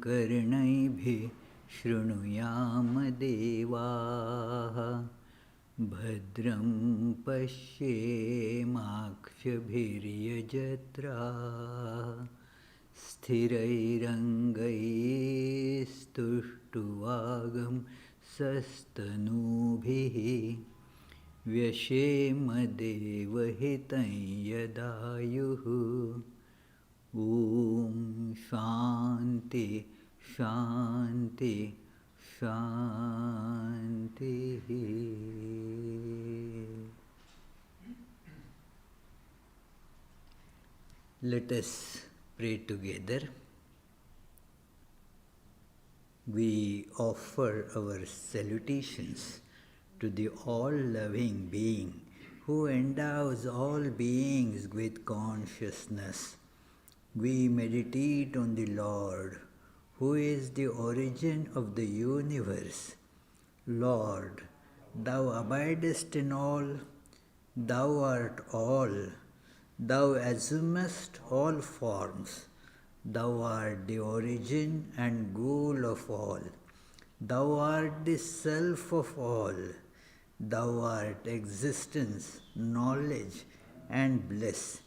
कर्णैभिः शृणुयाम देवाः भद्रं पश्येमाक्षभिर्यजत्राः स्थिरैरङ्गैस्तुष्टुवागं सस्तनूभिः व्यशेम देवहितं यदायुः ॐ शान्ति शान्ति शान्तिः. Let us pray together. We offer our salutations to the all-loving being who endows all beings with consciousness. We meditate on the Lord, who is the origin of the universe. Lord, Thou abidest in all, Thou art all, Thou assumest all forms, Thou art the origin and goal of all, Thou art the self of all, Thou art existence, knowledge and bliss.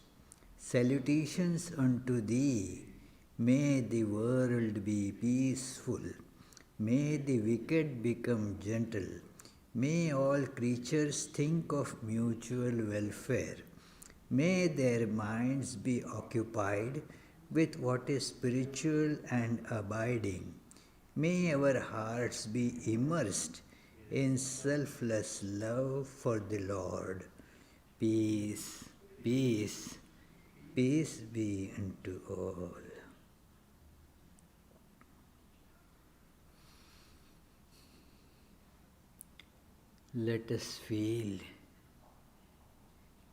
Salutations unto Thee. May the world be peaceful. May the wicked become gentle. May all creatures think of mutual welfare. May their minds be occupied with what is spiritual and abiding. May our hearts be immersed in selfless love for the Lord. Peace, peace, peace be unto all. Let us feel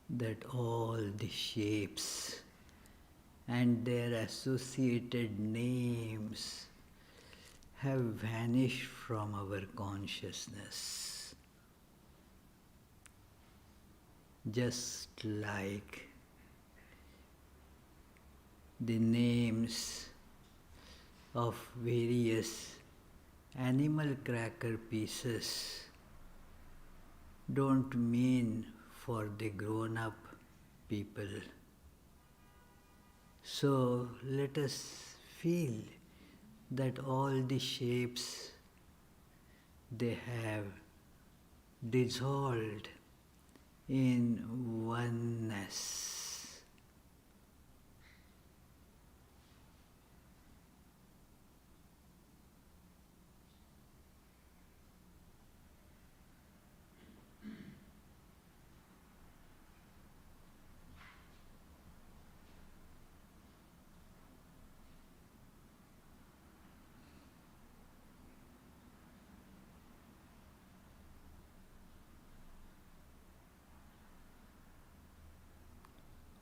that all the shapes and their associated names have vanished from our consciousness. Just like the names of various animal cracker pieces don't mean for the grown-up people. So let us feel that all the shapes they have dissolved in oneness.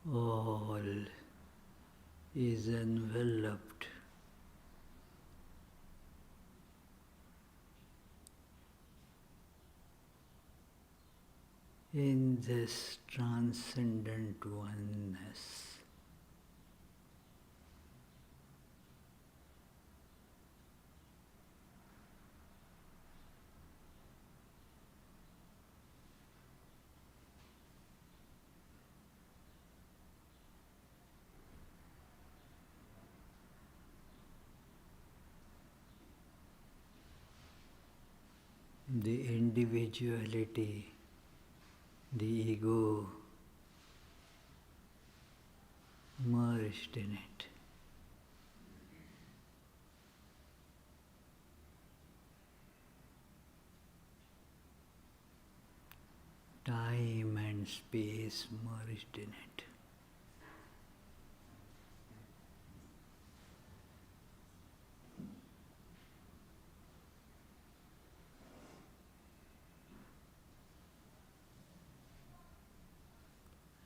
All is enveloped in this transcendent oneness. The individuality, the ego, merged in it. Time and space merged in it.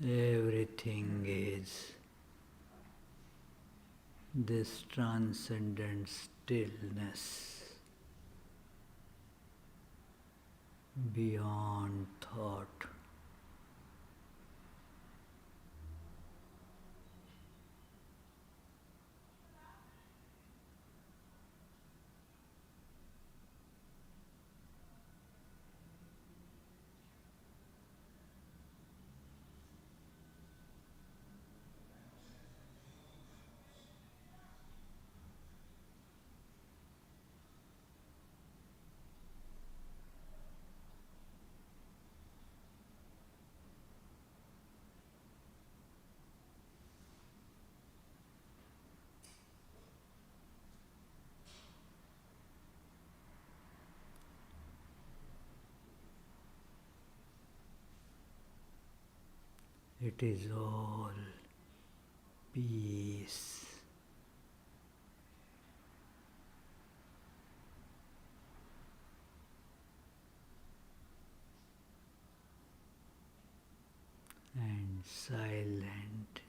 Everything is this transcendent stillness beyond thought. It is all peace. And silent,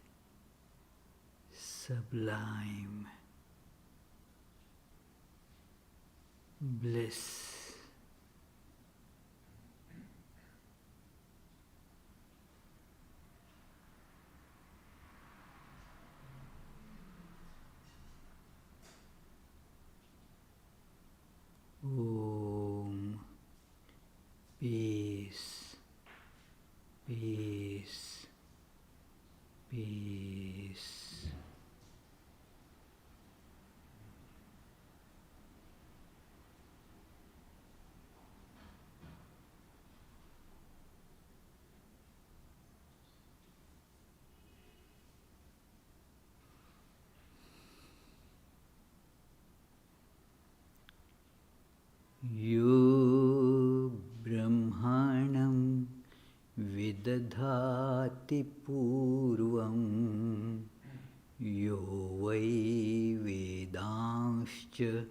sublime bliss. Om. Peace, peace, peace. Yo Brahmanam Vidadhati Purvam Yo Vai Vedanscha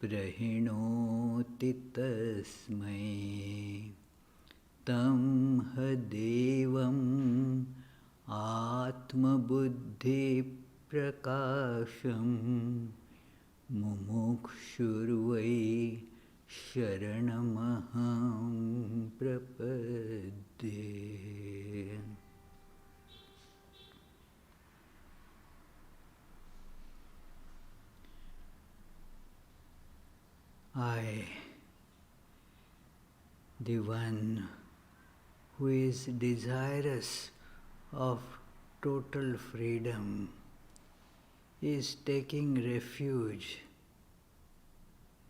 Prahinoti Tasmai Tam Hadevam Atma Buddhi Prakasham Mumukshurvai Sharanamaham Prapadde. I, the one who is desirous of total freedom, is taking refuge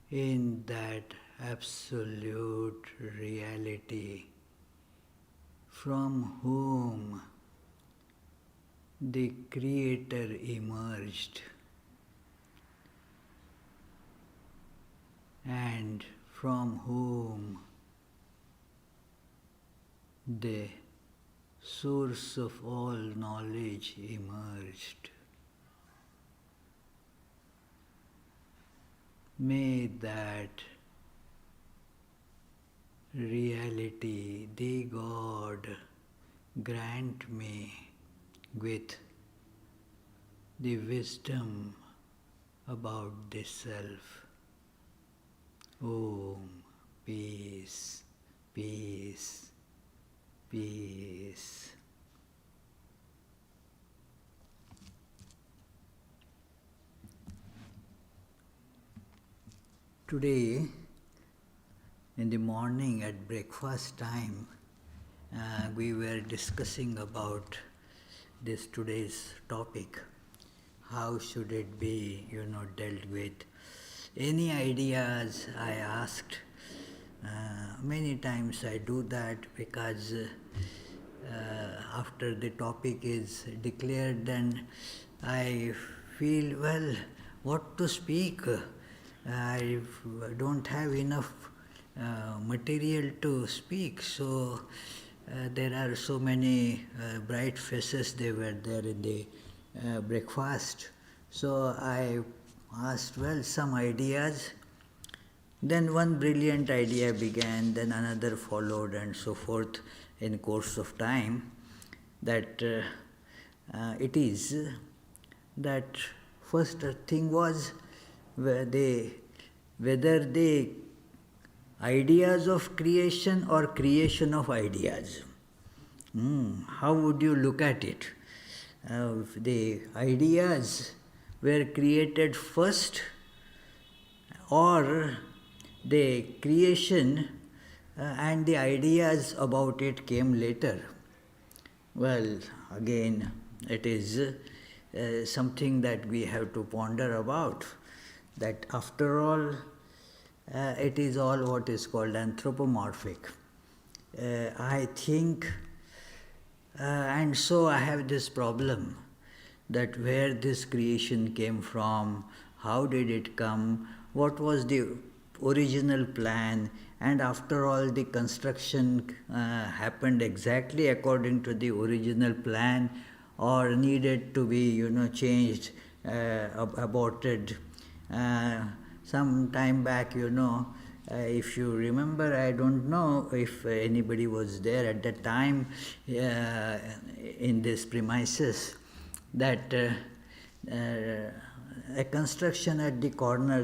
in that absolute reality from whom the Creator emerged and from whom the source of all knowledge emerged. May that reality, the God, grant me with the wisdom about the self. Om, peace, peace, peace. Today, in the morning at breakfast time, we were discussing about this today's topic. How should it be, dealt with? Any ideas? I asked. Many times I do that because after the topic is declared, then I feel, well, what to speak? I don't have enough material to speak, so there are so many bright faces they were there in the breakfast. So I asked, well, some ideas. Then one brilliant idea began, then another followed, and so forth in course of time. That it is that first thing was whether the ideas of creation or creation of ideas. How would you look at it? If the ideas were created first, or the creation and the ideas about it came later. Well, again, it is something that we have to ponder about, that after all, it is all what is called anthropomorphic. I think, and so I have this problem, that where this creation came from, how did it come, what was the original plan, and after all the construction happened exactly according to the original plan, or needed to be changed, aborted. Some time back, if you remember, I don't know if anybody was there at that time in this premises, that a construction at the corner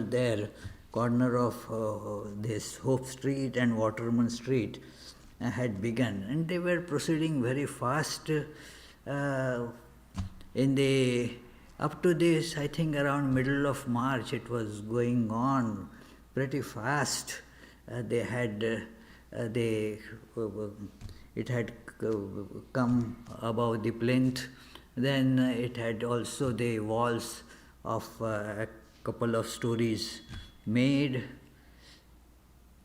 of this Hope Street and Waterman Street had begun, and they were proceeding very fast. Up to this, I think around middle of March, it was going on pretty fast. It had come above the plinth. Then it had also the walls of a couple of stories made.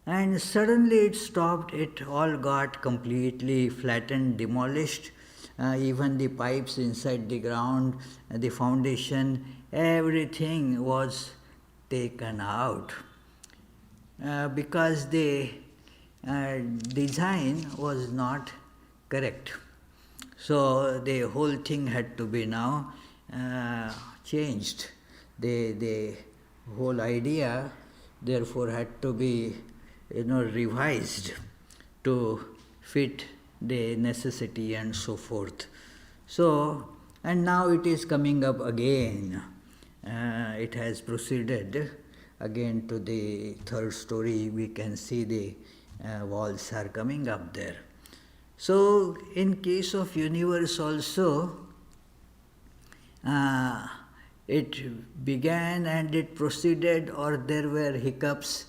And suddenly it stopped. It all got completely flattened, demolished. Even the pipes inside the ground, the foundation, everything was taken out. Because the design was not correct. So the whole thing had to be now changed. The whole idea therefore had to be revised to fit the necessity and so forth. So, and now it is coming up again. It has proceeded again to the third story. We can see the walls are coming up there. So, in case of universe also, it began and it proceeded, or there were hiccups,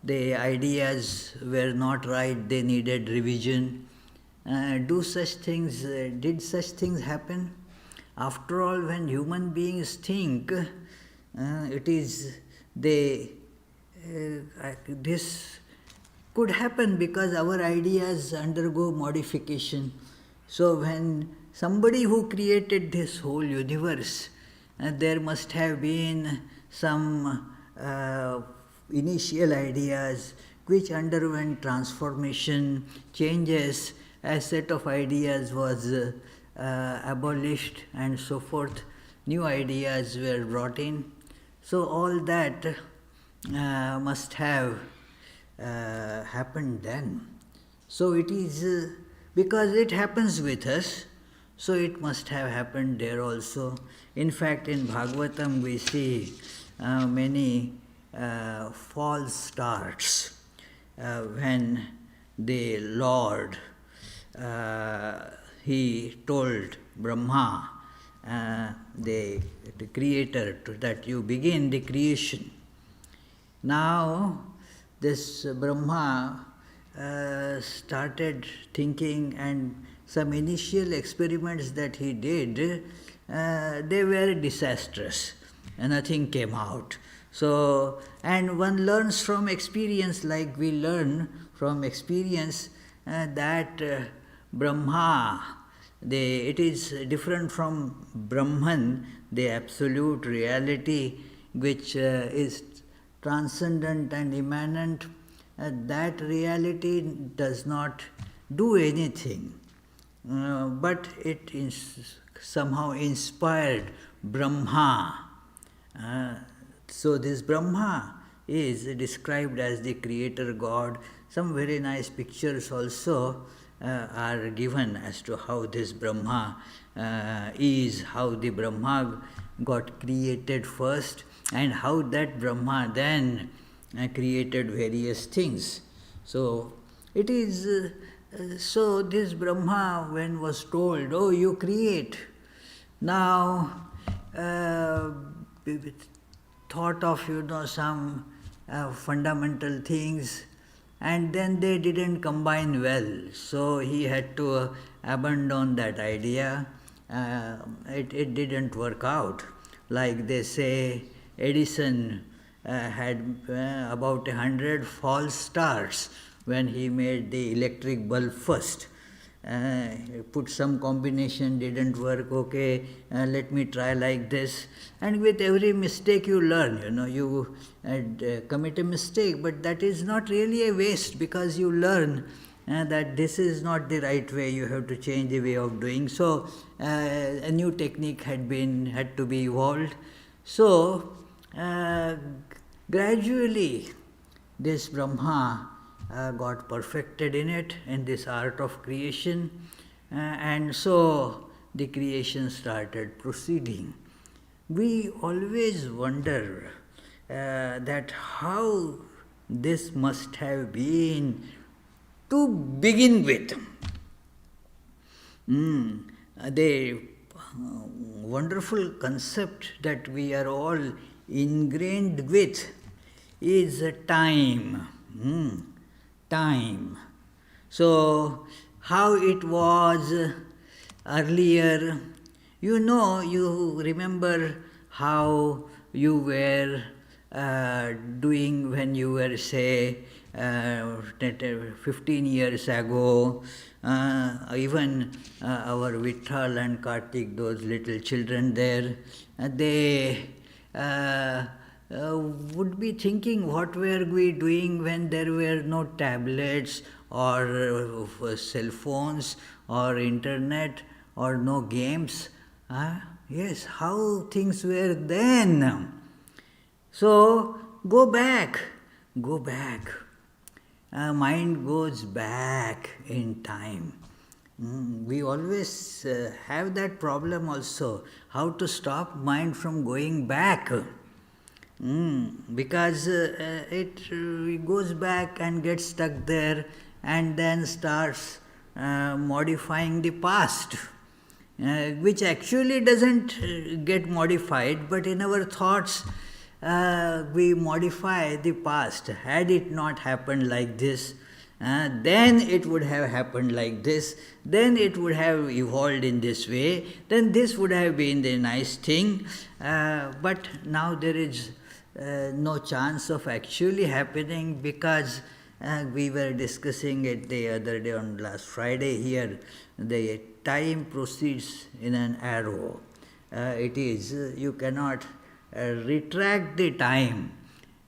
the ideas were not right, they needed revision. Did such things happen? After all, when human beings think, this could happen because our ideas undergo modification. So when somebody who created this whole universe, there must have been some initial ideas which underwent transformation, changes, a set of ideas was abolished and so forth, new ideas were brought in. So all that must have happened then. So it is, because it happens with us, so it must have happened there also. In fact, in Bhagavatam we see many false starts when the Lord, he told Brahma, the creator, that you begin the creation. Now this Brahma started thinking, and some initial experiments that he did, they were disastrous, and nothing came out. So, and one learns from experience, like we learn from experience that Brahma, it is different from Brahman, the absolute reality which is transcendent and immanent. That reality does not do anything, but it is somehow inspired Brahma. So this Brahma is described as the creator God. Some very nice pictures also are given as to how this Brahma is, how the Brahma got created first, and how that Brahma then created various things. So it is, so this Brahma, when was told, oh, you create, now thought of some fundamental things, and then they didn't combine well, so he had to abandon that idea. It didn't work out. Like they say, Edison had about 100 false starts when he made the electric bulb first. put some combination, didn't work, okay, let me try like this. And with every mistake you learn, you commit a mistake, but that is not really a waste, because you learn that this is not the right way, you have to change the way of doing. So a new technique had to be evolved. So gradually this Brahma got perfected in this art of creation, and so the creation started proceeding. We always wonder that how this must have been to begin with. The wonderful concept that we are all ingrained with is time. Time. So, how it was earlier, you remember how you were doing when you were, say, 15 years ago. Even our Vitthal and Kartik, those little children there, they would be thinking, what were we doing when there were no tablets or cell phones or internet or no games? Yes, how things were then. So go back. Mind goes back in time. We always have that problem also, how to stop mind from going back. Because it goes back and gets stuck there, and then starts modifying the past, which actually doesn't get modified, but in our thoughts we modify the past. Had it not happened like this, then it would have happened like this, then it would have evolved in this way, then this would have been the nice thing, but now there is no chance of actually happening, because we were discussing it the other day on last Friday here, the time proceeds in an arrow. You cannot retract the time.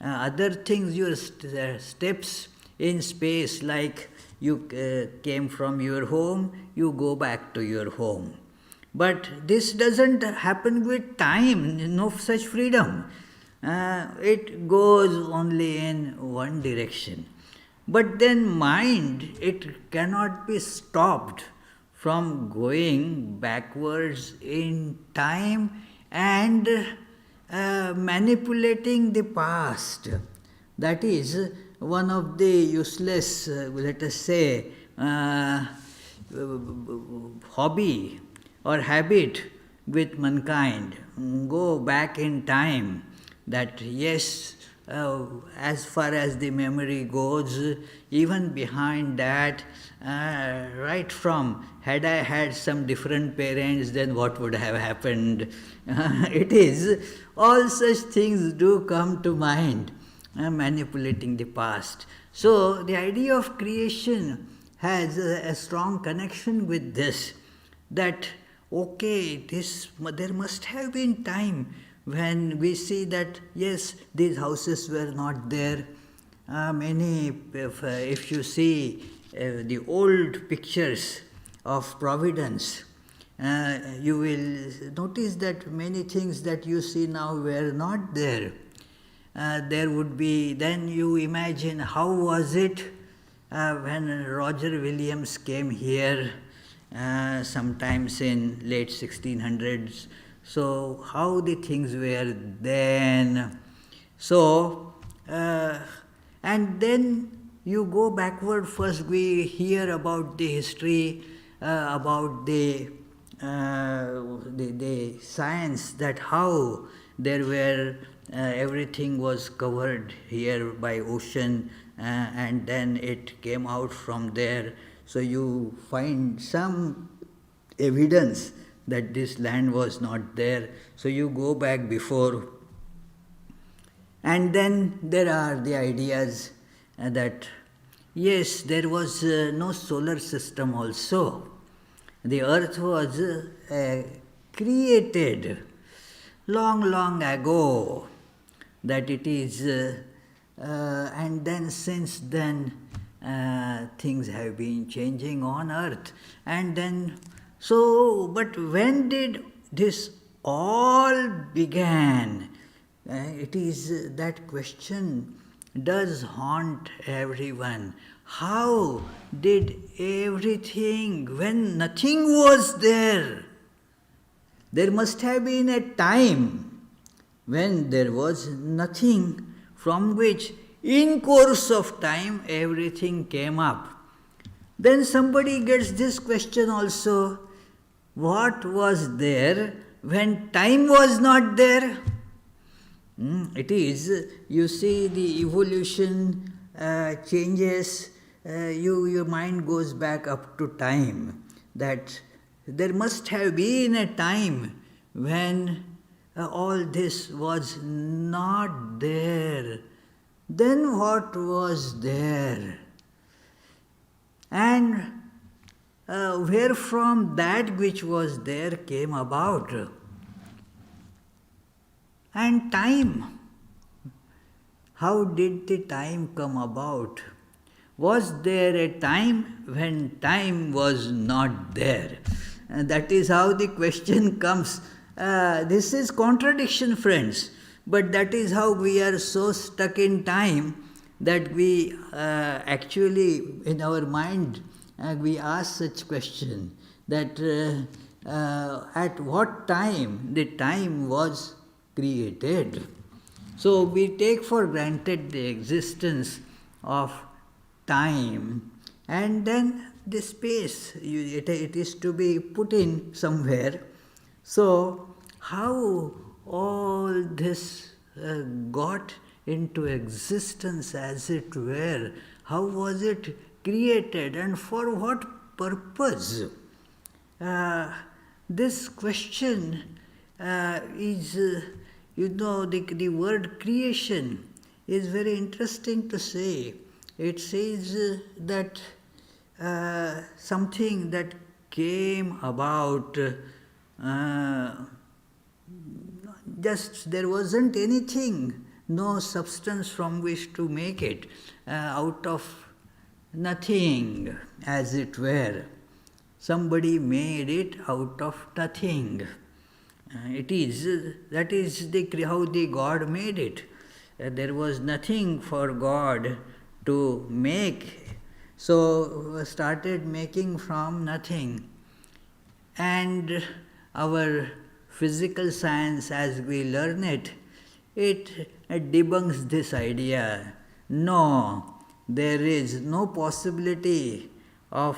Other things, your steps in space, like you came from your home, you go back to your home. But this doesn't happen with time, no such freedom. It goes only in one direction. But then mind, it cannot be stopped from going backwards in time and manipulating the past. That is one of the useless, let us say, hobby or habit with mankind. Go back in time. That yes, as far as the memory goes, even behind that, right from, had I had some different parents, then what would have happened? It is, all such things do come to mind, manipulating the past. So the idea of creation has a strong connection with this, that okay, there must have been time when we see that yes, these houses were not there. If you see the old pictures of Providence, you will notice that many things that you see now were not there. There would be, then you imagine how was it when Roger Williams came here sometimes in late 1600s. So how the things were then. So and then you go backward. First we hear about the history, about the science, that how there were everything was covered here by ocean, and then it came out from there. So you find some evidence that this land was not there. So you go back before. And then there are the ideas that yes, there was no solar system also. The earth was created long, long ago, that it is, and then since then things have been changing on earth. And then, so, but when did this all began? It is that question does haunt everyone. How did everything, when nothing was there? There must have been a time when there was nothing, from which in course of time everything came up. Then somebody gets this question also, what was there when time was not there? It is, you see, the evolution changes, your mind goes back up to time, that there must have been a time when all this was not there. Then what was there? And where from that which was there came about? And time, how did the time come about? Was there a time when time was not there? And that is how the question comes. This is contradiction, friends, but that is how we are so stuck in time that we actually, in our mind, we ask such question, that at what time the time was created. So we take for granted the existence of time, and then the space, it is to be put in somewhere. So how all this got into existence, as it were? How was it created, and for what purpose? This question is, the word creation is very interesting to say. It says that something that came about, just there wasn't anything, no substance from which to make it, out of nothing, as it were. Somebody made it out of nothing. That is how the God made it. There was nothing for God to make, so started making from nothing. And our physical science, as we learn it, it debunks this idea. No, there is no possibility of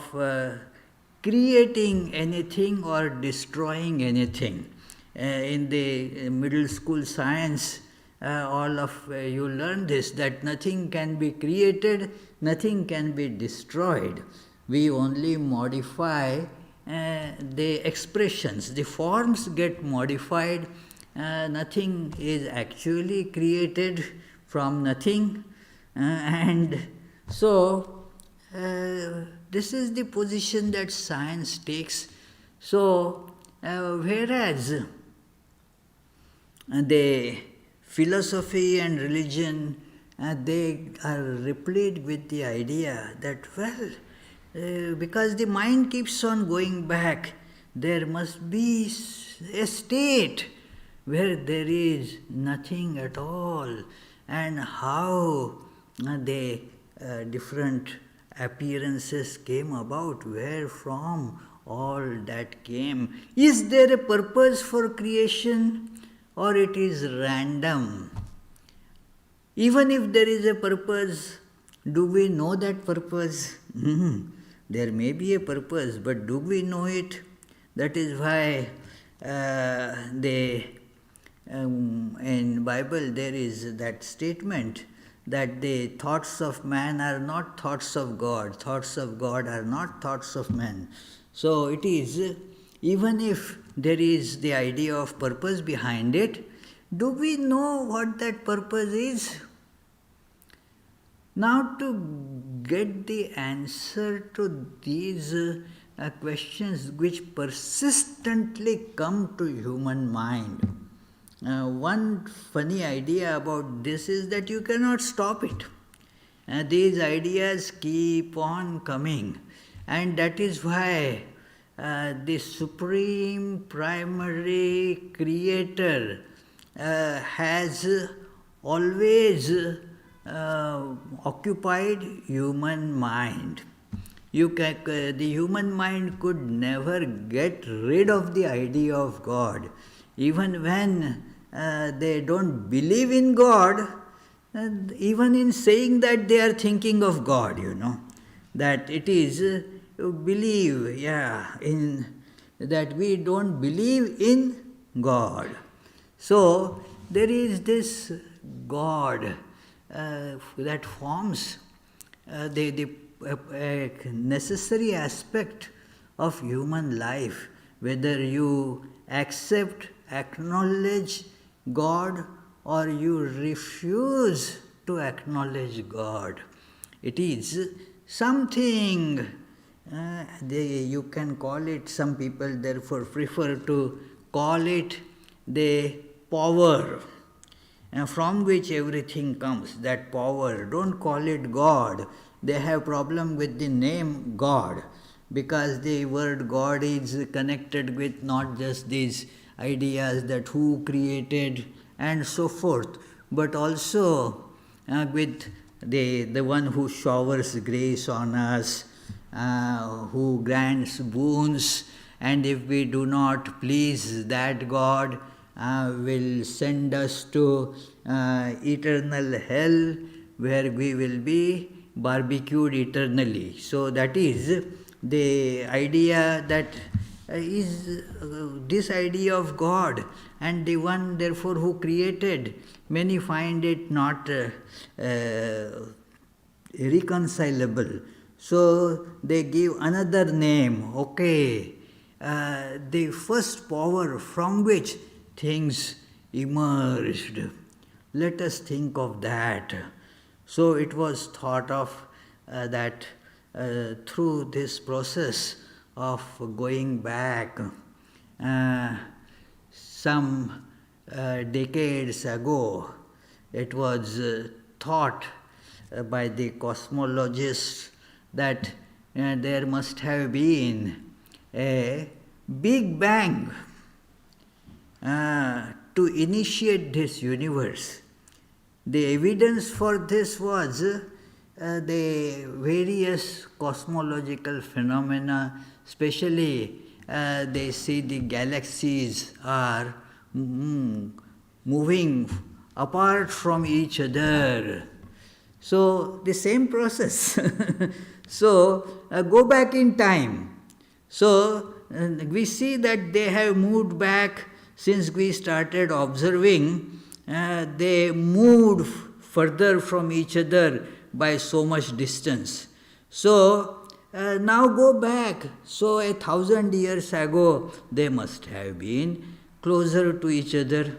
creating anything or destroying anything. In the middle school science, all of you learn this, that nothing can be created, nothing can be destroyed. We only modify the expressions, the forms get modified. Nothing is actually created from nothing. And so this is the position that science takes. So whereas the philosophy and religion, they are replete with the idea that, because the mind keeps on going back, there must be a state where there is nothing at all. And how the different appearances came about, where from all that came. Is there a purpose for creation, or it is random? Even if there is a purpose, do we know that purpose? There may be a purpose, but do we know it? That is why in Bible there is that statement that the thoughts of man are not thoughts of God, thoughts of God are not thoughts of man. So it is, even if there is the idea of purpose behind it, do we know what that purpose is? Now, to get the answer to these questions which persistently come to human mind, one funny idea about this is that you cannot stop it. These ideas keep on coming, and that is why the supreme primary creator has always occupied human mind. The human mind could never get rid of the idea of God. Even when they don't believe in God, and even in saying that they are thinking of God, that it is believe, in that we don't believe in God. So there is this God that forms the necessary aspect of human life, whether you accept, acknowledge God, or you refuse to acknowledge God. It is something, you can call it, some people therefore prefer to call it the power from which everything comes, that power. Don't call it God. They have problem with the name God, because the word God is connected with not just these ideas that who created and so forth, but also with the one who showers grace on us, who grants boons, and if we do not please that God, will send us to eternal hell, where we will be barbecued eternally. So that is the idea, that is this idea of God, and the one therefore who created. Many find it not irreconcilable, so they give another name. The first power from which things emerged, let us think of that. So it was thought of that through this process of going back some decades ago, it was thought by the cosmologists that there must have been a big bang to initiate this universe. The evidence for this was the various cosmological phenomena, especially they see the galaxies are moving apart from each other. So the same process. So go back in time. So we see that they have moved back since we started observing. They moved further from each other by so much distance. So now go back. So 1,000 years ago, they must have been closer to each other.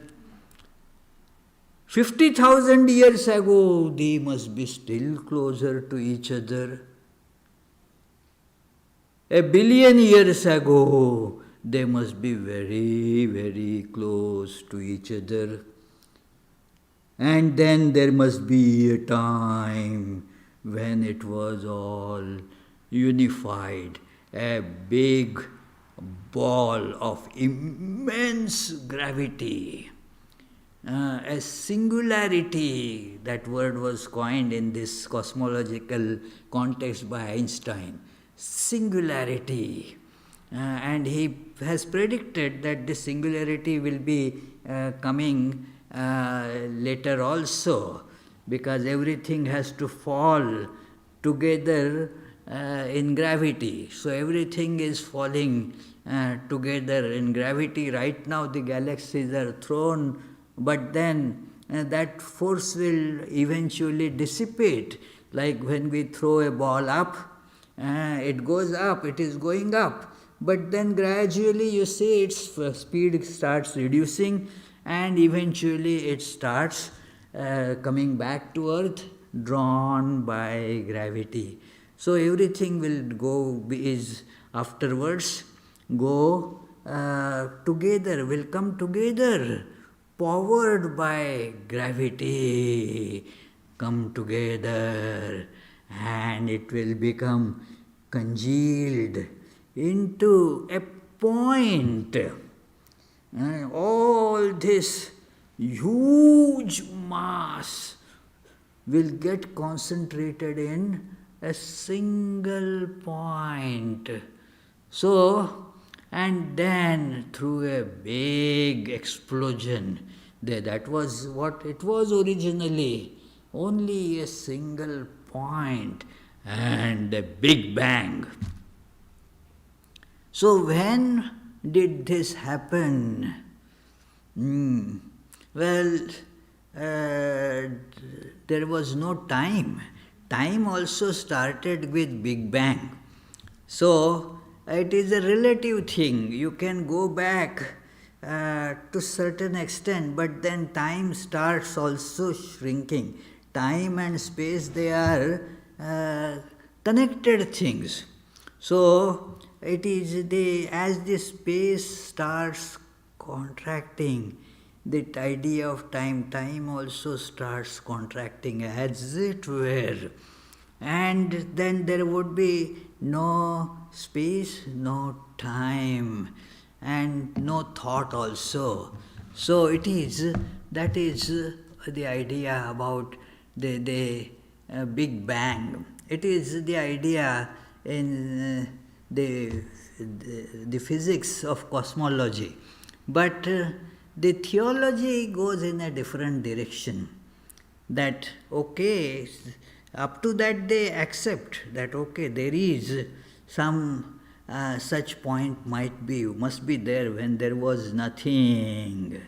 50,000 years ago, they must be still closer to each other. 1 billion years ago, they must be very, very close to each other. And then there must be a time when it was all unified, a big ball of immense gravity, a singularity. That word was coined in this cosmological context by Einstein. Singularity. And he has predicted that this singularity will be coming later also, because everything has to fall together in gravity. So everything is falling together in gravity. Right now the galaxies are thrown, but then that force will eventually dissipate. Like when we throw a ball up, it goes up, it is going up, but then gradually you see its speed starts reducing, and eventually it starts coming back to earth, drawn by gravity. So everything will is afterwards go together, will come together, powered by gravity, come together, and it will become congealed into a point. And all this huge mass will get concentrated in a single point. So, and then through a big explosion, that was what it was originally, only a single point and a big bang. So when did this happen? Well, there was no time. Time also started with Big Bang. So it is a relative thing. You can go back to certain extent, but then time starts also shrinking. Time and space, they are connected things. So it is as the space starts contracting, that idea of time also starts contracting as it were. And then there would be no space, no time, and no thought also. So that is the idea about the Big Bang. It is the idea in the physics of cosmology. But the theology goes in a different direction. That, okay, up to that they accept that, okay, there is some such point must be there when there was nothing.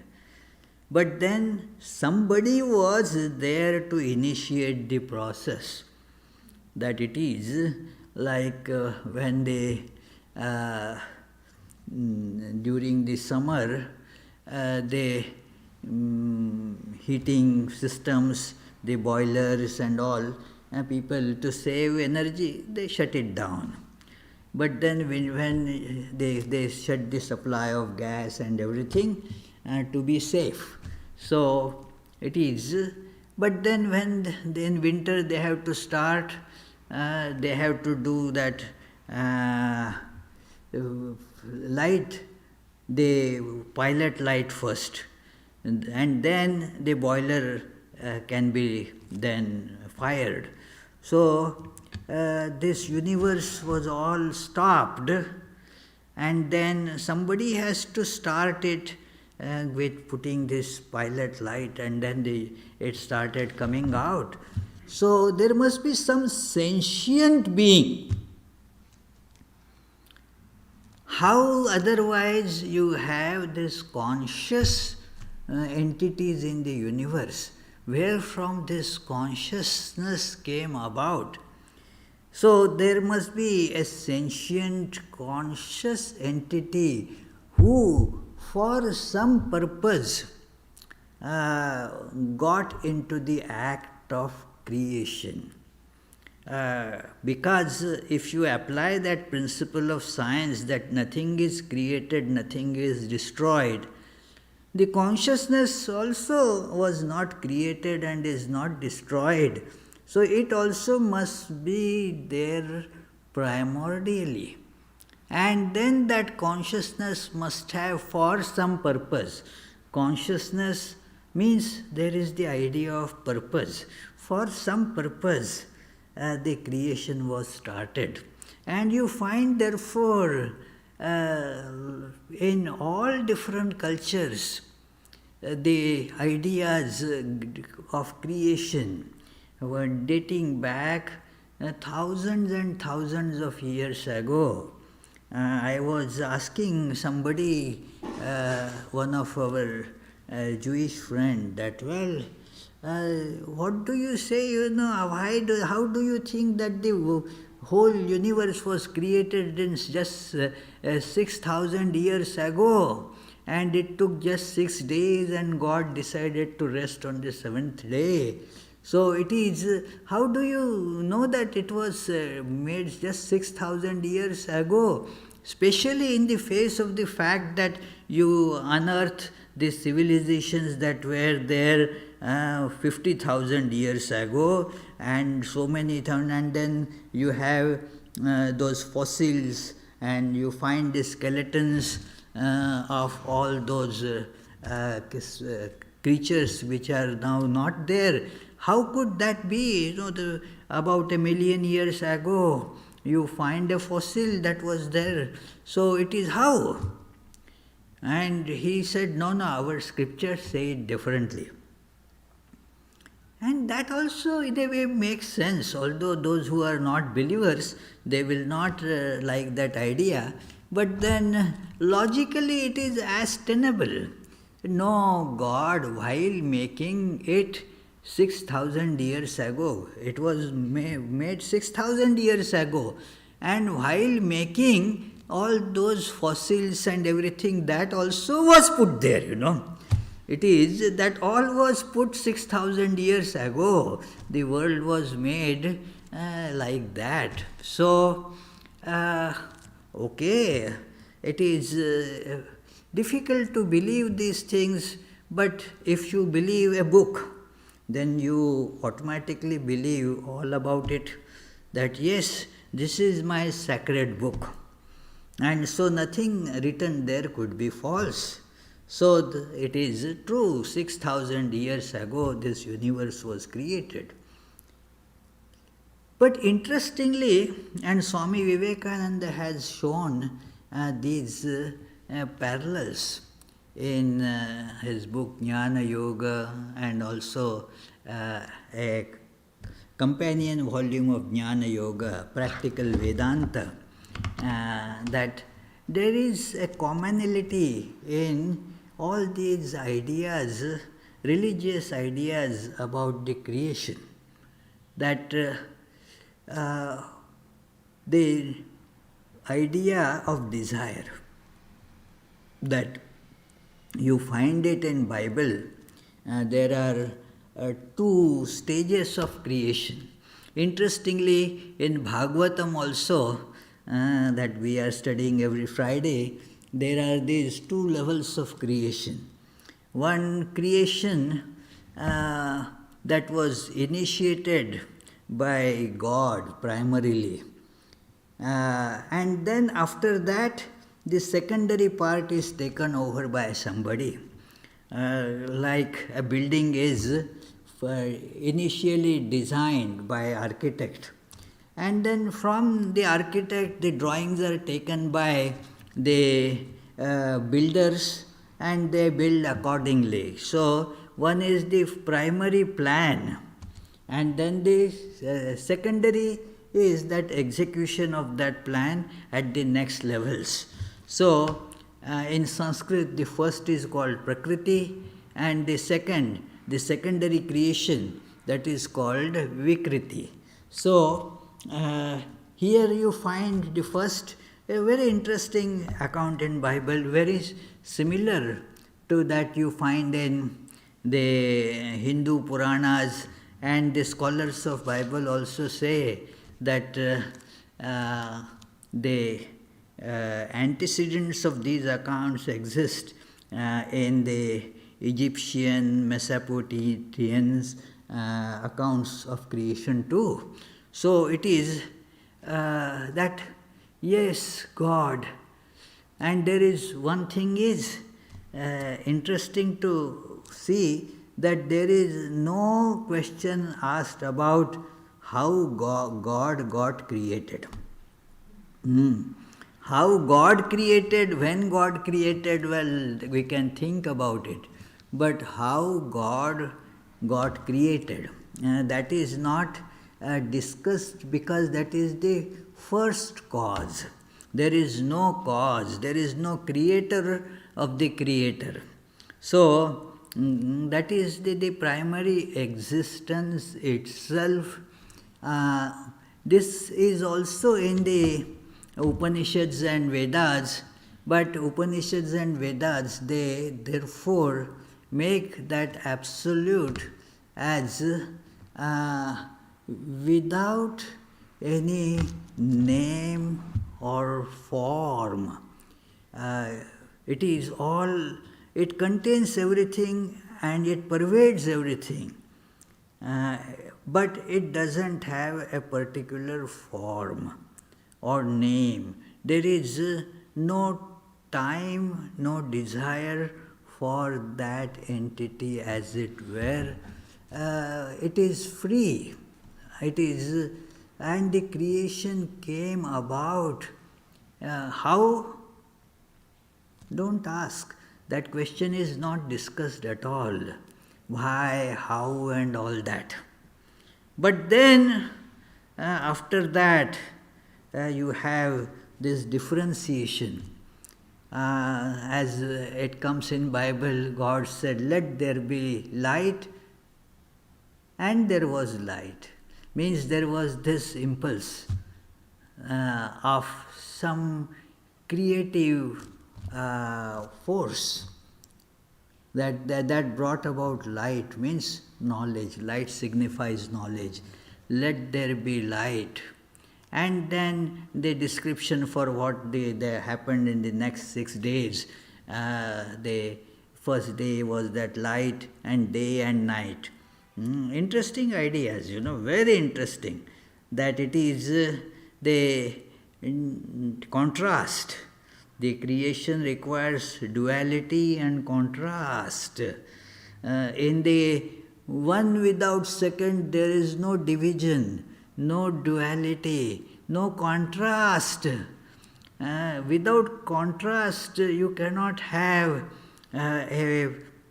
But then somebody was there to initiate the process. That it is like when they, during the summer, the heating systems, the boilers and all, people to save energy, they shut it down. But then when they shut the supply of gas and everything to be safe. So it is, but then when in winter they have to start, they have to do that light, the pilot light first, and then the boiler can be then fired. So this universe was all stopped, and then somebody has to start it with putting this pilot light, and then it started coming out. So there must be some sentient being. How otherwise you have this conscious entities in the universe? Where from this consciousness came about? So there must be a sentient conscious entity who for some purpose got into the act of creation. Because if you apply that principle of science that nothing is created, nothing is destroyed, the consciousness also was not created and is not destroyed. So it also must be there primordially. And then that consciousness must have for some purpose. Consciousness means there is the idea of purpose. For some purpose, the creation was started. And you find therefore in all different cultures, the ideas of creation were dating back thousands and thousands of years ago. I was asking somebody, one of our Jewish friend, that, well, what do you say, how do you think that the whole universe was created in just 6,000 years ago, and it took just 6 days and God decided to rest on the seventh day? So it is, how do you know that it was made just 6,000 years ago? Especially in the face of the fact that you unearth the civilizations that were there 50,000 years ago, and so many thousand, and then you have those fossils, and you find the skeletons of all those creatures which are now not there. How could that be? About 1,000,000 years ago, you find a fossil that was there. So it is how? And he said, no, our scriptures say it differently. And that also in a way makes sense, although those who are not believers, they will not like that idea. But then logically it is as tenable. No, God, while making it 6,000 years ago, it was made 6,000 years ago, and while making all those fossils and everything, that also was put there. It is that all was put 6,000 years ago. The world was made like that. So, okay, it is difficult to believe these things, but if you believe a book, then you automatically believe all about it, that yes, this is my sacred book. And so nothing written there could be false. So it is true, 6,000 years ago this universe was created. But interestingly, and Swami Vivekananda has shown these parallels in his book Jnana Yoga, and also a companion volume of Jnana Yoga, Practical Vedanta, that there is a commonality in all these ideas, religious ideas about the creation, that the idea of desire, that you find it in Bible. There are two stages of creation. Interestingly, in Bhagavatam also, that we are studying every Friday, there are these two levels of creation. One creation that was initiated by God primarily, and then after that the secondary part is taken over by somebody. Like a building is initially designed by architect, and then from the architect the drawings are taken by the builders, and they build accordingly. So one is the primary plan, and then the secondary is that execution of that plan at the next levels. So in Sanskrit, the first is called Prakriti, and the secondary creation, that is called Vikriti. So here you find the first, a very interesting account in Bible, very similar to that you find in the Hindu Puranas, and the scholars of Bible also say that the antecedents of these accounts exist in the Egyptian, Mesopotamian accounts of creation too. So it is that yes, God. And there is one thing is interesting to see, that there is no question asked about how God got created. How God created, when God created, well, we can think about it. But how God got created, that is not discussed, because that is the first cause. There is no cause, there is no creator of the creator. So that is the primary existence itself. This is also in the Upanishads and Vedas, but Upanishads and Vedas, they therefore make that absolute as without any name or form. Uh, it is all, it contains everything and it pervades everything. Uh, but it doesn't have a particular form or name. There is no time, no desire for that entity, as it were. It is free. It is, and the creation came about. How? Don't ask. That question is not discussed at all. Why, how, and all that. But then, after that, you have this differentiation. As it comes in Bible, God said, "Let there be light," and there was light. Means there was this impulse of some creative force that brought about light. Means knowledge. Light signifies knowledge. Let there be light. And then the description for what they happened in the next 6 days. The first day was that light, and day and night. Interesting ideas, very interesting. That it is the contrast. The creation requires duality and contrast. In the one without second, there is no division, no duality, no contrast. Without contrast, you cannot have a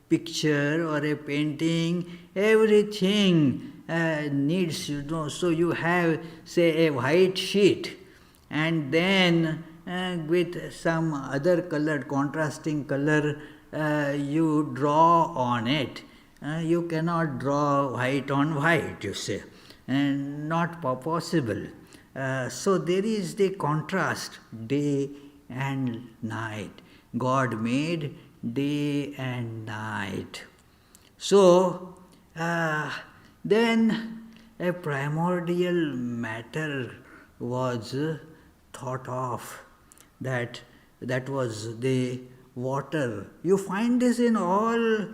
picture or a painting. Everything needs, so you have, say, a white sheet, and then with some other colored, contrasting color, you draw on it. You cannot draw white on white, you say, and not possible. So there is the contrast, day and night. God made day and night. So then a primordial matter was thought of. That was the water. You find this in all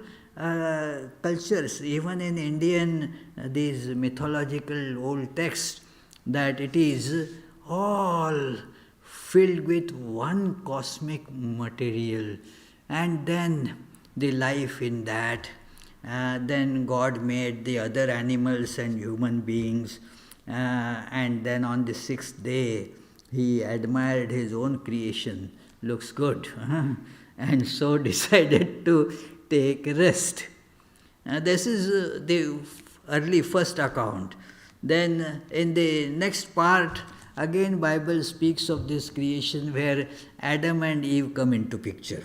cultures, even in Indian, these mythological old texts, that it is all filled with one cosmic material, and then the life in that. Then God made the other animals and human beings, and then on the 6th day, he admired his own creation, looks good, and so decided to take rest. This is the early first account. Then in the next part, again Bible speaks of this creation where Adam and Eve come into picture.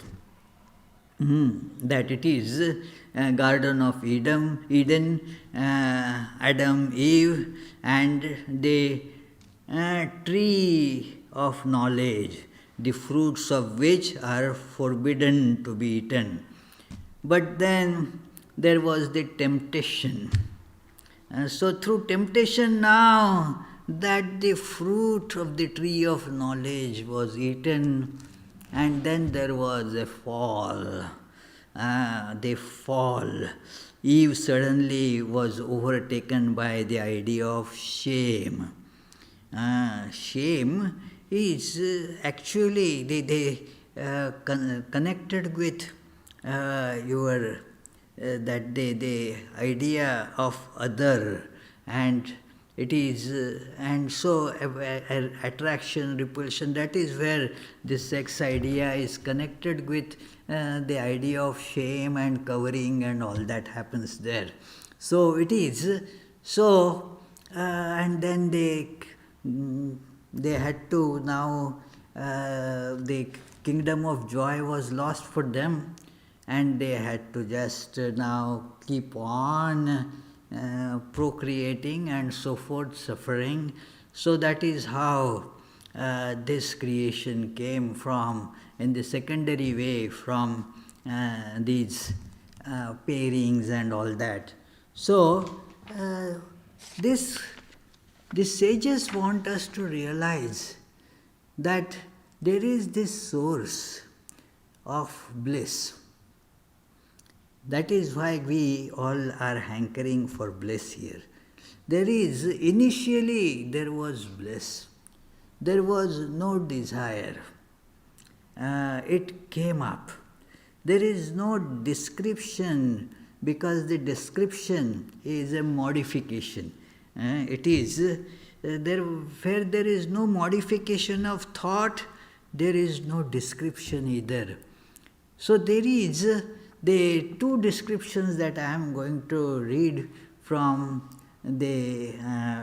That it is Garden of Eden, Adam, Eve, and the tree of knowledge, the fruits of which are forbidden to be eaten. But then there was the temptation. So through temptation now, that the fruit of the tree of knowledge was eaten, and then there was a fall. The fall. Eve suddenly was overtaken by the idea of shame. Shame is actually connected with your that the idea of other, and it is and so attraction, repulsion. That is where the sex idea is connected with the idea of shame and covering, and all that happens there. So it is so, and then they had to now the kingdom of joy was lost for them, and they had to just now keep on procreating and so forth, suffering. So that is how this creation came from, in the secondary way, from these pairings and all that. So This, the sages want us to realize that there is this source of bliss. That is why we all are hankering for bliss here. Initially there was bliss. There was no desire. It came up. There is no description, because the description is a modification. It is where there is no modification of thought, there is no description either. So there is the two descriptions that I am going to read from the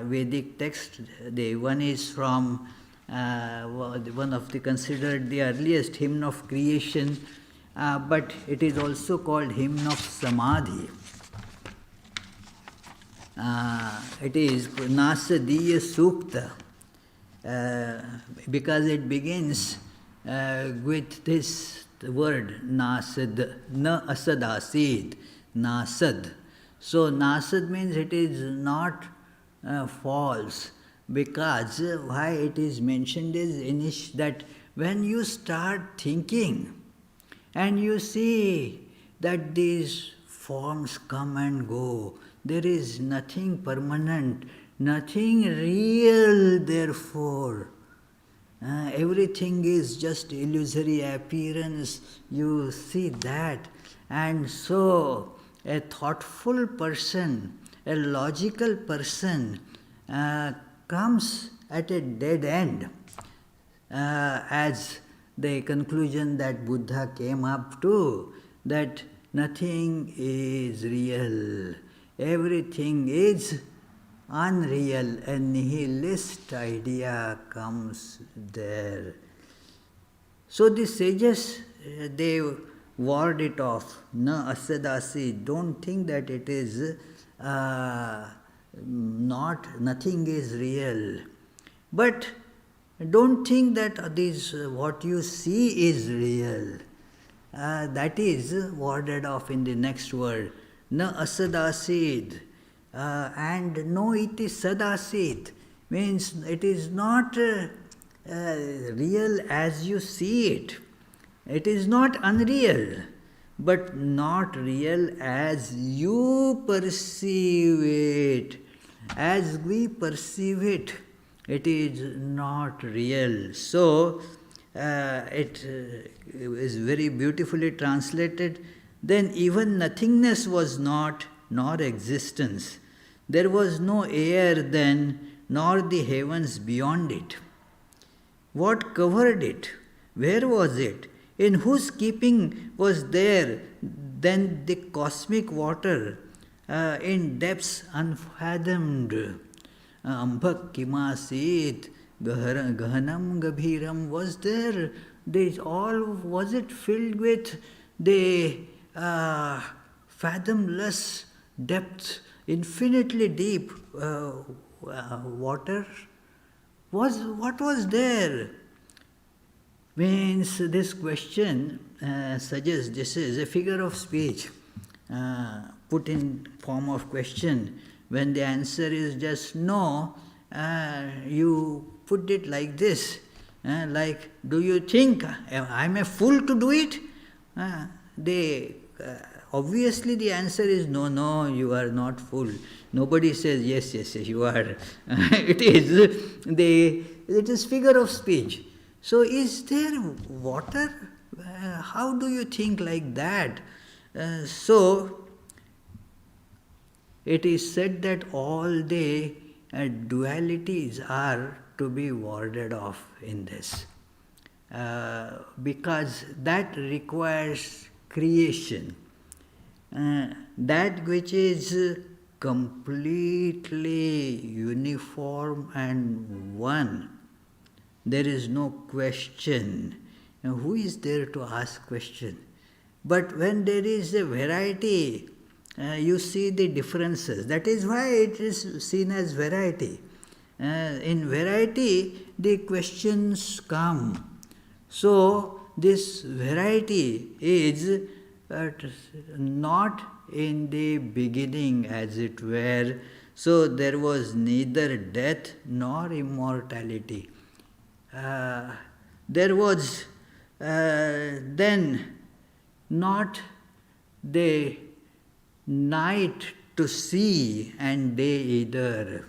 Vedic text. The one is from one of the considered the earliest hymn of creation, but it is also called hymn of samadhi. It is Nasadiya Sukta, because it begins with this word Nasad, na asad asid, Nasad. So Nasad means it is not false, because why it is mentioned is that when you start thinking and you see that these forms come and go, there is nothing permanent, nothing real, therefore. Everything is just illusory appearance, you see that. And so a thoughtful person, a logical person comes at a dead end, as the conclusion that Buddha came up to, that nothing is real, everything is unreal, a nihilist idea comes there. So the sages, they ward it off. Na asadasi, don't think that it is nothing is real. But don't think that what you see is real. That is warded off in the next word. Na asadasid. And no iti sadasid means it is not real as you see it. It is not unreal, but not real as you perceive it. As we perceive it, it is not real. So, it is very beautifully translated. Then even nothingness was not, nor existence. There was no air then, nor the heavens beyond it. What covered it? Where was it? In whose keeping was there then the cosmic water in depths unfathomed? Ambak kimasit, gahanam gabhiram was there. Was it filled with the fathomless depth, infinitely deep water? What was there? Means this question suggests this is a figure of speech put in form of question. When the answer is just no, you put it like this, like, do you think I'm a fool to do it? Obviously the answer is no, you are not fool. Nobody says yes, you are. It is figure of speech. So is there water? How do you think like that? So it is said that all the dualities are to be warded off in this, because that requires creation. That which is completely uniform and one, there is no question. Now, who is there to ask question? But when there is a variety, you see the differences. That is why it is seen as variety. In variety, the questions come. So, this variety is not in the beginning, as it were. So there was neither death nor immortality. There was then not the night to see and day either.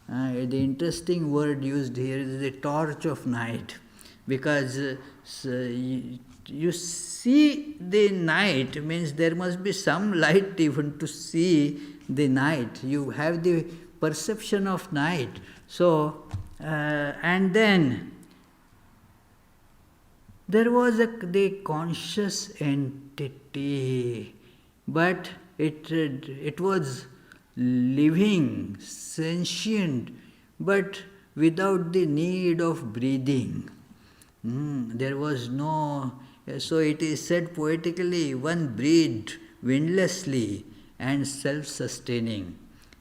The interesting word used here is the torch of night, because you see the night means there must be some light even to see the night. You have the perception of night. So, and then there was the conscious entity, but it was living, sentient, but without the need of breathing. There was no, so it is said poetically, one breathed windlessly and self-sustaining.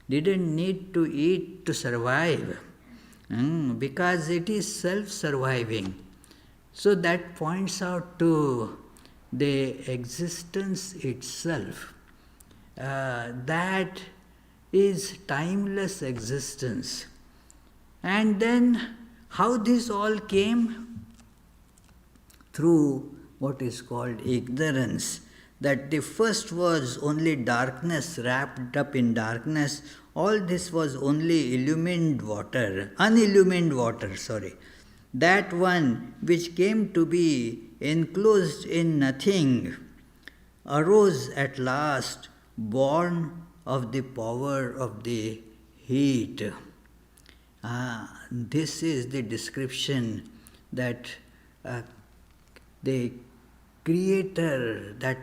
Didn't need to eat to survive, because it is self-surviving. So that points out to the existence itself. That is timeless existence. And then how this all came? Through what is called ignorance. That the first was only darkness, wrapped up in darkness. All this was only unillumined water. That one which came to be enclosed in nothing arose at last, born of the power of the heat. This is the description that the Creator that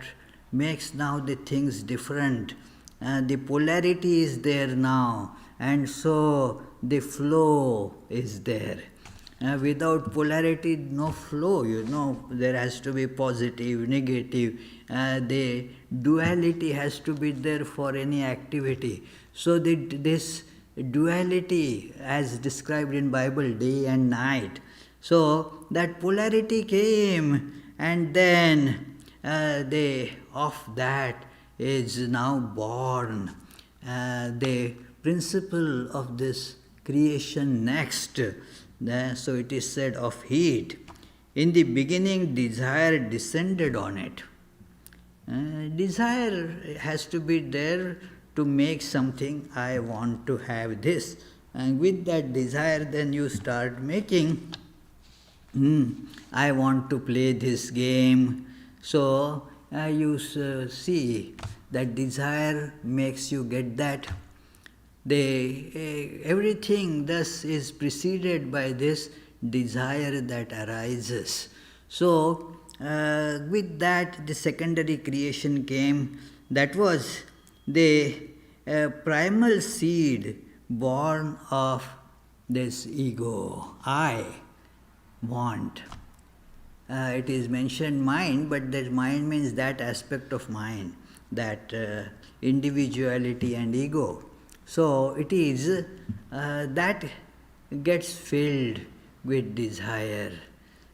makes now the things different. The polarity is there now, and so the flow is there. Without polarity, no flow, there has to be positive, negative. The duality has to be there for any activity. So this duality, as described in Bible, day and night. So that polarity came, and then of that is now born the principle of this creation next. So it is said of heat. In the beginning, desire descended on it. Desire has to be there to make something. I want to have this. And with that desire, then you start making. I want to play this game. So you see that desire makes you get that. Everything thus is preceded by this desire that arises. So, with that, the secondary creation came. That was the primal seed born of this ego. I want. It is mentioned mind, but that mind means that aspect of mind, that individuality and ego. So it is that gets filled with desire,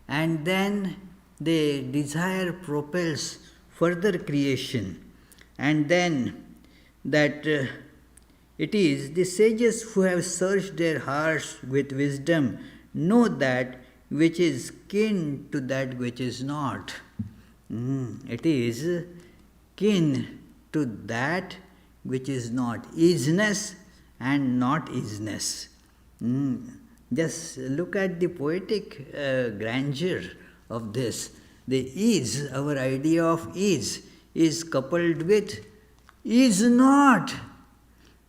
and then the desire propels further creation, and then that it is the sages who have searched their hearts with wisdom know that which is kin to that which is not. It is kin to that which is not, isness and not isness. Just look at the poetic grandeur of this. The is, our idea of is coupled with is not.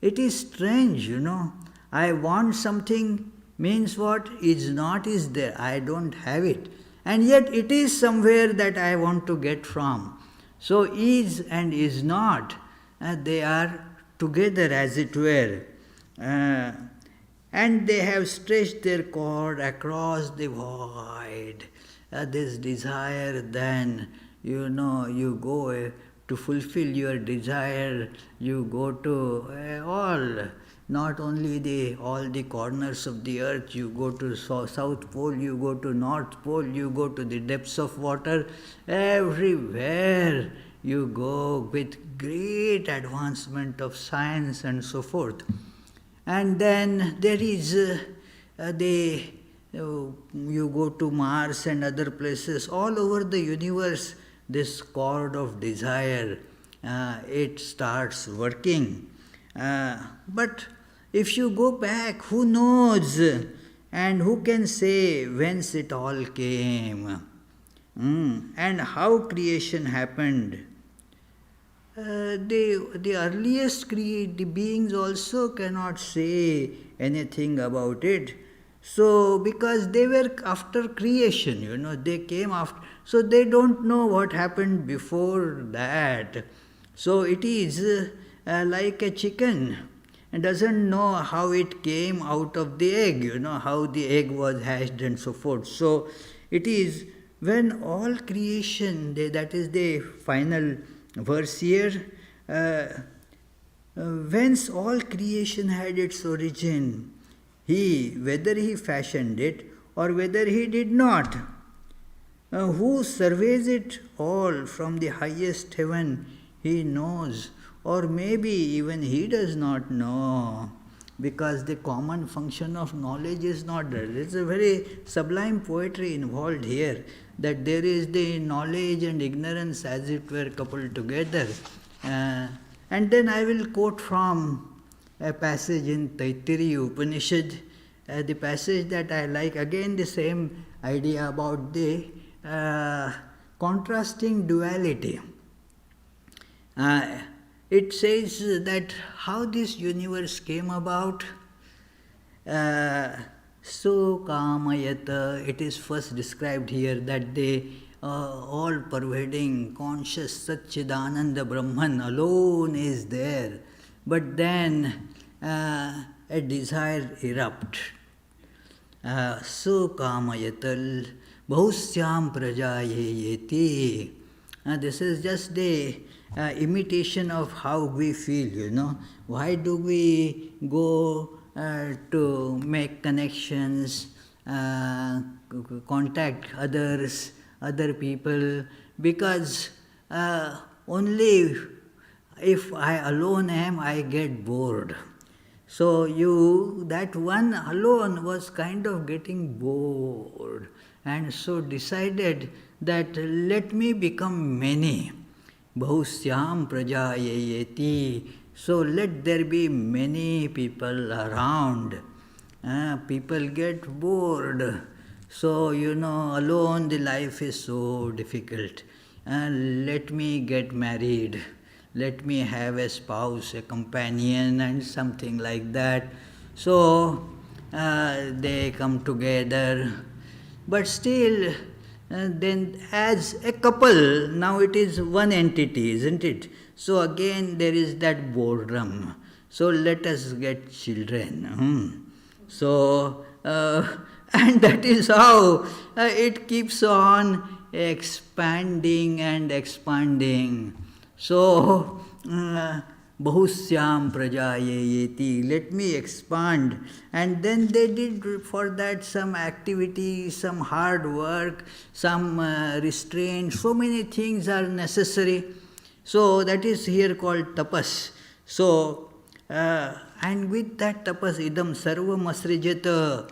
It is strange, I want something means what? Is not is there. I don't have it. And yet it is somewhere that I want to get from. So is and is not, they are together as it were. And they have stretched their cord across the void. This desire, then, you go to fulfill your desire, you go to all, not only all the corners of the earth, you go to South Pole, you go to North Pole, you go to the depths of water, everywhere you go with great advancement of science and so forth. And then there is, you go to Mars and other places, all over the universe, this chord of desire, it starts working. But if you go back, who knows? And who can say whence it all came? And how creation happened? The earliest the beings also cannot say anything about it. So, because they were after creation, they came after, so they don't know what happened before that. So, it is like a chicken and doesn't know how it came out of the egg, how the egg was hatched and so forth. So, it is when all creation, that is the final verse here, whence all creation had its origin, whether he fashioned it or whether he did not, who surveys it all from the highest heaven, he knows, or maybe even he does not know, because the common function of knowledge is not there. It's a very sublime poetry involved here, that there is the knowledge and ignorance as it were coupled together. And then I will quote from a passage in Taittiriya Upanishad, the passage that I like, again the same idea about the contrasting duality. It says that how this universe came about. Kamayata, it is first described here that the all-pervading, conscious Satchidananda Brahman alone is there. But then a desire erupts. Kamayatal Bahusyam Prajayeti. This is just the imitation of how we feel, Why do we go to make connections, contact others, other people? Because only if I alone am, I get bored. So that one alone was kind of getting bored, and so decided that let me become many. Bahusyam prajayeti. So let there be many people around. People get bored. So, alone the life is so difficult. Let me get married. Let me have a spouse, a companion, and something like that. So, they come together. But still, then as a couple, now it is one entity, isn't it? So again there is that boredom. So let us get children. So, and that is how it keeps on expanding and expanding. So, Bahusyam prajayeti, let me expand. And then they did for that some activity, some hard work, some restraint, so many things are necessary. So that is here called tapas. So, and with that tapas, idam sarvam asrijata,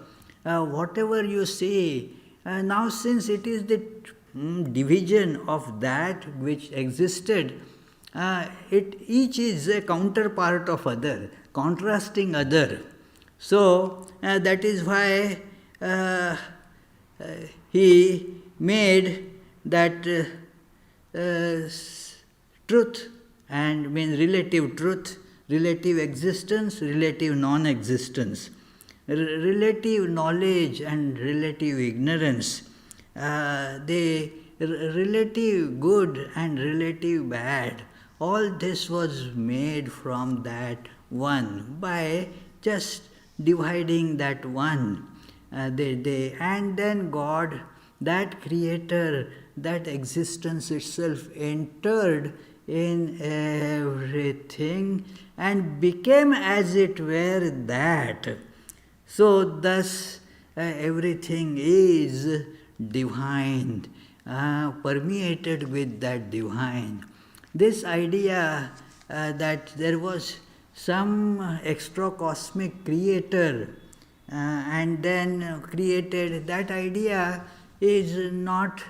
whatever you say, now since it is the division of that which existed, each is a counterpart of other, contrasting other. So that is why he made that truth, and means relative truth, relative existence, relative non-existence, relative knowledge and relative ignorance, the relative good and relative bad. All this was made from that one by just dividing that one. And then God, that creator, that existence itself entered in everything and became as it were that. So thus everything is divine, permeated with that divine. This idea that there was some extra cosmic creator and then created. That idea is not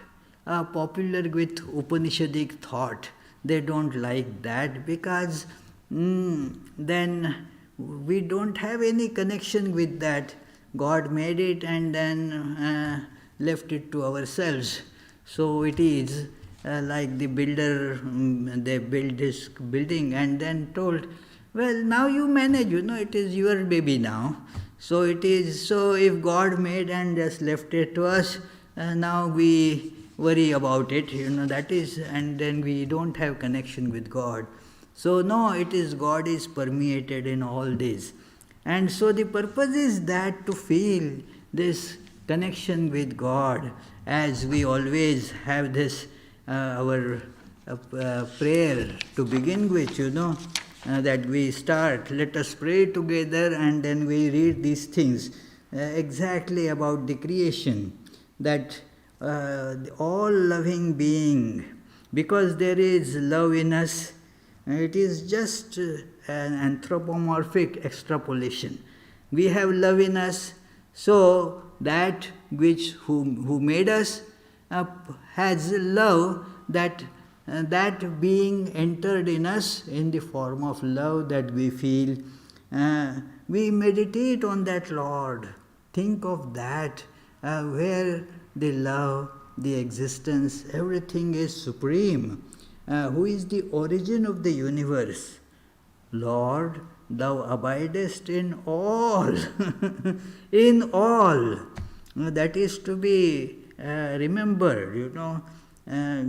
popular with Upanishadic thought. They don't like that because then we don't have any connection with that. God made it and then left it to ourselves. So it is like the builder, they built this building and then told, well, now you manage, it is your baby now. So it is, so if God made and just left it to us, now we worry about it, that is, and then we don't have connection with God. So no, it is God is permeated in all this. And so the purpose is that to feel this connection with God, as we always have this, our prayer to begin with, that we start, let us pray together, and then we read these things exactly about the creation, that the all-loving being, because there is love in us, it is just an anthropomorphic extrapolation. We have love in us, so that which who made us has love, that being entered in us in the form of love that we feel. We meditate on that Lord. Think of that, where the love, the existence, everything is supreme. Who is the origin of the universe? Lord, thou abidest in all. In all. That is to be remembered,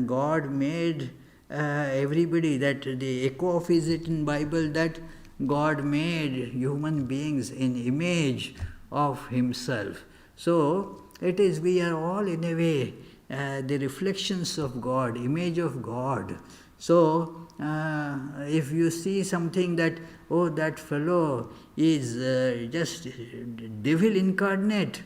God made everybody, that the echo of it in Bible, that God made human beings in image of himself. So it is, we are all in a way the reflections of God, image of God. So if you see something that, oh, that fellow is just devil incarnate,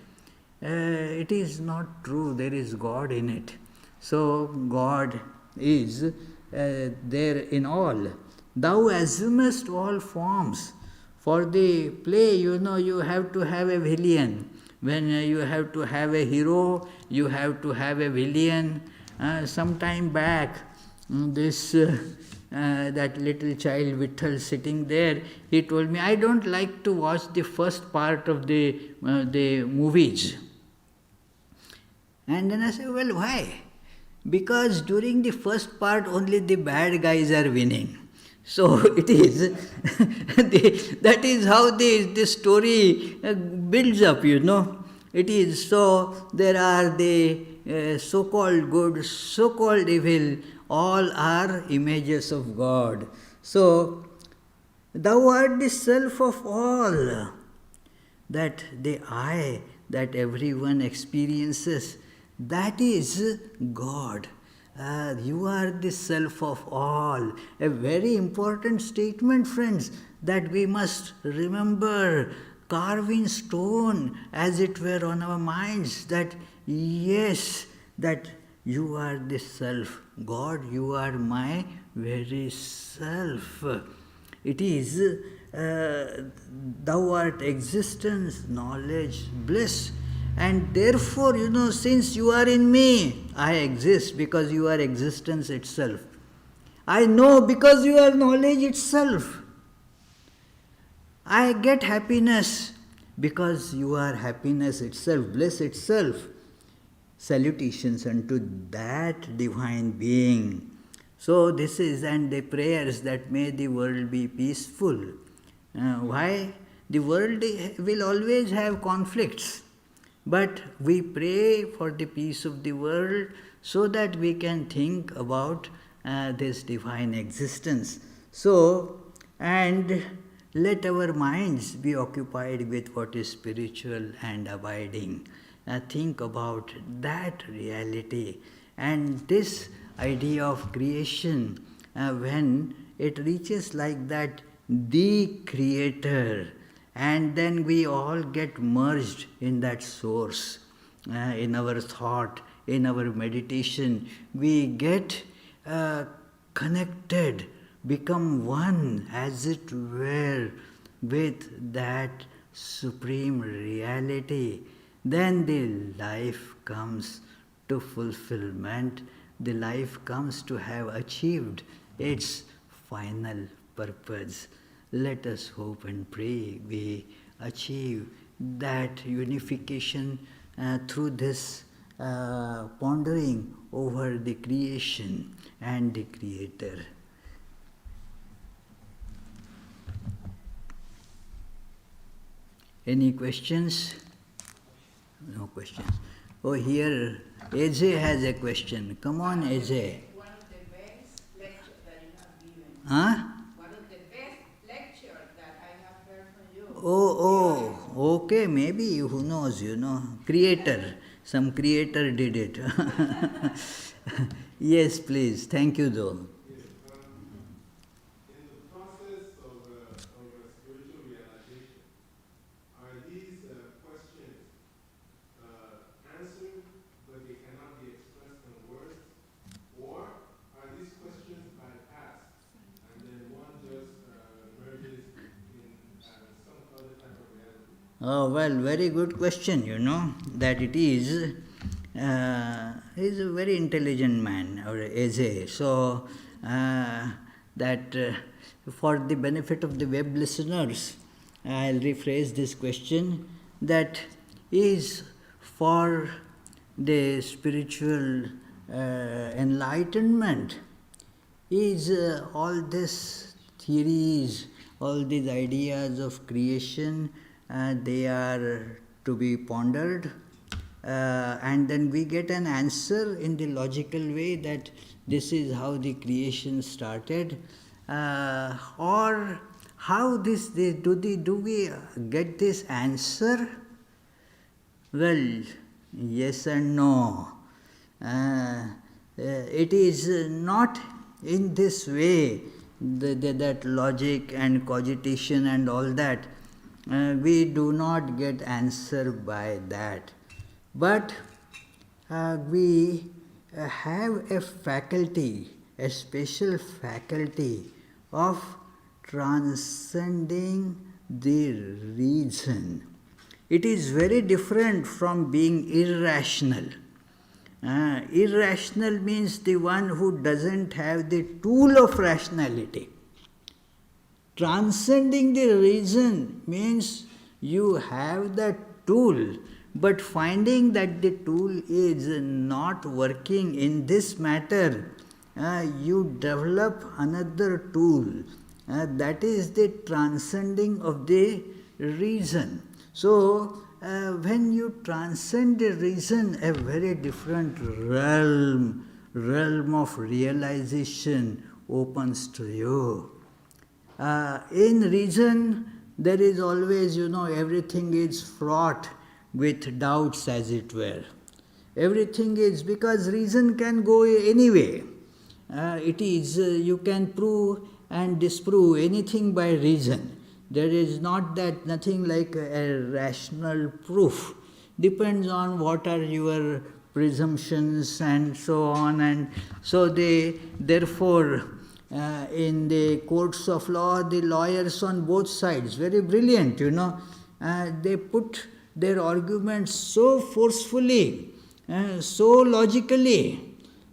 it is not true. There is God in it. So God is there in all. Thou assumest all forms. For the play, you have to have a villain. When you have to have a hero, you have to have a villain. Some time back, that little child Vitthal sitting there, he told me, I don't like to watch the first part of the movies. And then I said, well, why? Because during the first part only the bad guys are winning. So it is, that is how the story builds up, It is, so there are the so-called good, so-called evil, all are images of God. So, thou art the self of all, that the I that everyone experiences, that is God. You are the self of all. A very important statement, friends, that we must remember, carve in stone, as it were, on our minds, that yes, that you are the self. God, you are my very self. It is, thou art existence, knowledge, bliss. And therefore, since you are in me, I exist because you are existence itself. I know because you are knowledge itself. I get happiness because you are happiness itself, bliss itself. Salutations unto that divine being. So this is, and the prayers that may the world be peaceful. Why? The world will always have conflicts. But we pray for the peace of the world so that we can think about this divine existence. So, and let our minds be occupied with what is spiritual and abiding. Think about that reality. And this idea of creation, when it reaches like that, the Creator, and then we all get merged in that source, in our thought, in our meditation. We get connected become one, as it were, with that supreme reality, then the life comes to fulfillment, the life comes to have achieved its final purpose. Let us hope and pray we achieve that unification through this pondering over the creation and the Creator. Any questions? No questions. Oh, here AJ has a question. Come on, AJ. One of the best lectures that you have given. Huh? One of the best lectures that I have heard from you. Oh, okay, maybe, who knows, Creator. Some creator did it. Yes, please. Thank you, though. Yes, in the process of spiritual realization, are these questions answered but they cannot be expressed in words? Or are these questions bypassed and then one just merges in some other type of reality? Oh, well, very good question, that it is. He's a very intelligent man, or AJ. So, that for the benefit of the web listeners, I'll rephrase this question, that is for the spiritual enlightenment, is all these theories, all these ideas of creation, they are to be pondered, and then we get an answer in the logical way that this is how the creation started, or how do we get this answer? Well, yes and no. It is not in this way that logic and cogitation and all that. We do not get answer by that. But we have a faculty, a special faculty of transcending the reason. It is very different from being irrational. Irrational means the one who doesn't have the tool of rationality. Transcending the reason means you have that tool, but finding that the tool is not working in this matter, you develop another tool. That is the transcending of the reason. So, when you transcend the reason, a very different realm of realization opens to you. In reason, there is always, everything is fraught with doubts, as it were. Everything is, because reason can go anyway. It is, you can prove and disprove anything by reason. There is nothing like a rational proof. Depends on what are your presumptions and so on. And so therefore, in the courts of law, the lawyers on both sides, very brilliant, they put their arguments so forcefully, so logically,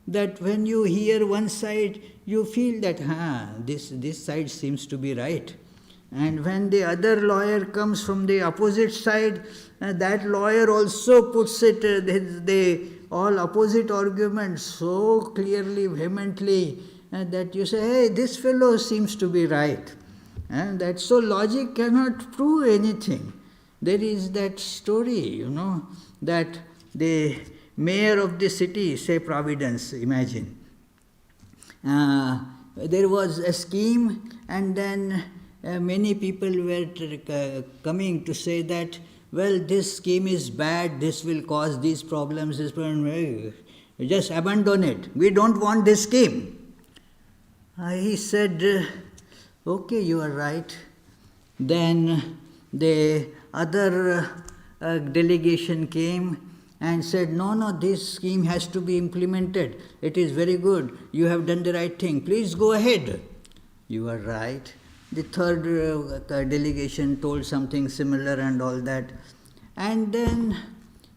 that when you hear one side, you feel that, this side seems to be right. And when the other lawyer comes from the opposite side, that lawyer also puts it, the all opposite arguments so clearly, vehemently, that you say, hey, this fellow seems to be right. And that so logic cannot prove anything. There is that story, that the mayor of the city, say Providence, imagine. There was a scheme, and then many people were coming to say that, well, this scheme is bad, this will cause these problems, just abandon it. We don't want this scheme. He said, okay, you are right. Then the other delegation came and said, no, this scheme has to be implemented. It is very good. You have done the right thing. Please go ahead. you are right. The third delegation told something similar and all that. And then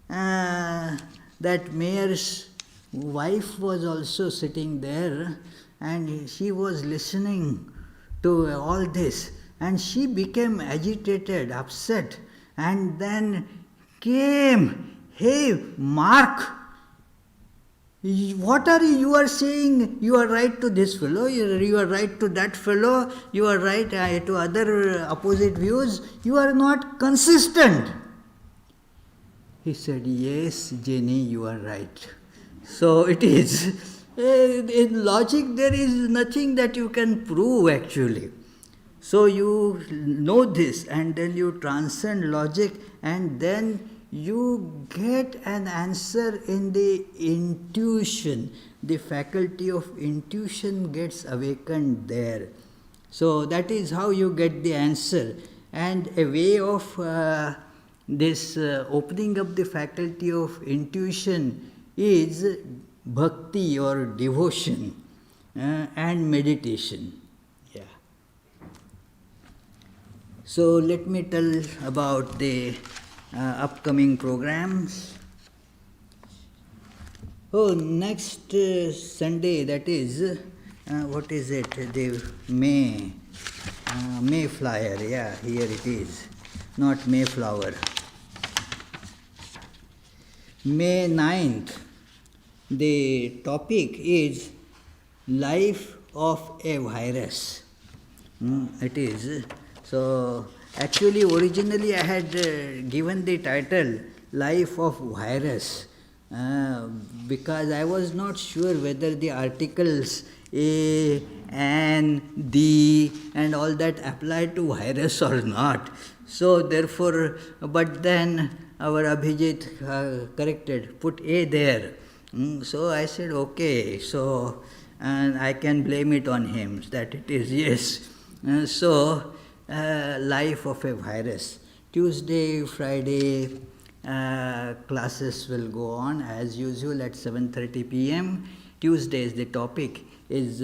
that mayor's wife was also sitting there, and she was listening to all this, and she became agitated, upset, and then came, "Hey, Mark, what are you are saying? You are right to this fellow, you are right to that fellow, you are right to other opposite views, you are not consistent." He said, "Yes, Jenny, you are right." So it is. In logic, there is nothing that you can prove actually. So you know this, and then you transcend logic, and then you get an answer in the intuition. The faculty of intuition gets awakened there. So that is how you get the answer. And a way of this opening up the faculty of intuition is bhakti or devotion and meditation. Yeah. So let me tell about the upcoming programs. Oh, next Sunday, that is, what is it? The Mayflower, yeah, here it is, not Mayflower. May 9th, the topic is Life of a Virus. It is. So, actually, originally I had given the title Life of Virus because I was not sure whether the articles A, and the, and all that apply to virus or not. So, therefore, but then our Abhijit corrected, put A there. So I said, okay, so, and I can blame it on him, that it is, yes. Life of a virus. Tuesday, Friday, classes will go on as usual at 7:30 p.m. Tuesdays, the topic is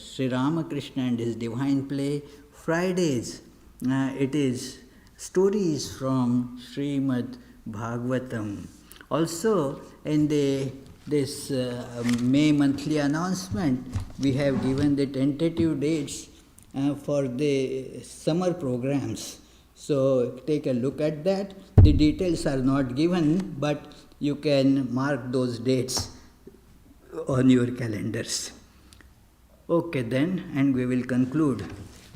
Sri Ramakrishna and his divine play. Fridays, it is stories from Srimad Bhagavatam. Also, in this May monthly announcement, we have given the tentative dates for the summer programs. So take a look at that. The details are not given, but you can mark those dates on your calendars. Okay then, and we will conclude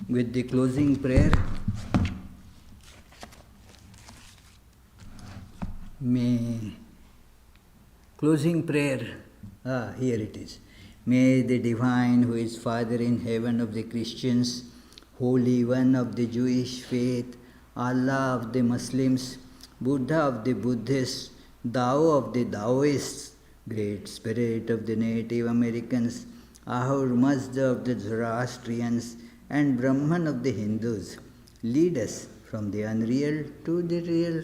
with the closing prayer. Closing prayer, here it is. May the Divine, who is Father in heaven of the Christians, Holy One of the Jewish faith, Allah of the Muslims, Buddha of the Buddhists, Tao of the Taoists, Great Spirit of the Native Americans, Ahur Mazda of the Zoroastrians, and Brahman of the Hindus, lead us from the unreal to the real,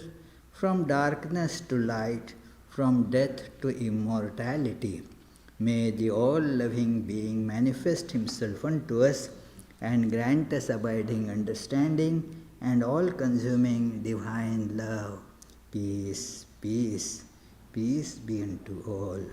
from darkness to light, from death to immortality. May the all-loving being manifest himself unto us and grant us abiding understanding and all-consuming divine love. Peace, peace, peace be unto all.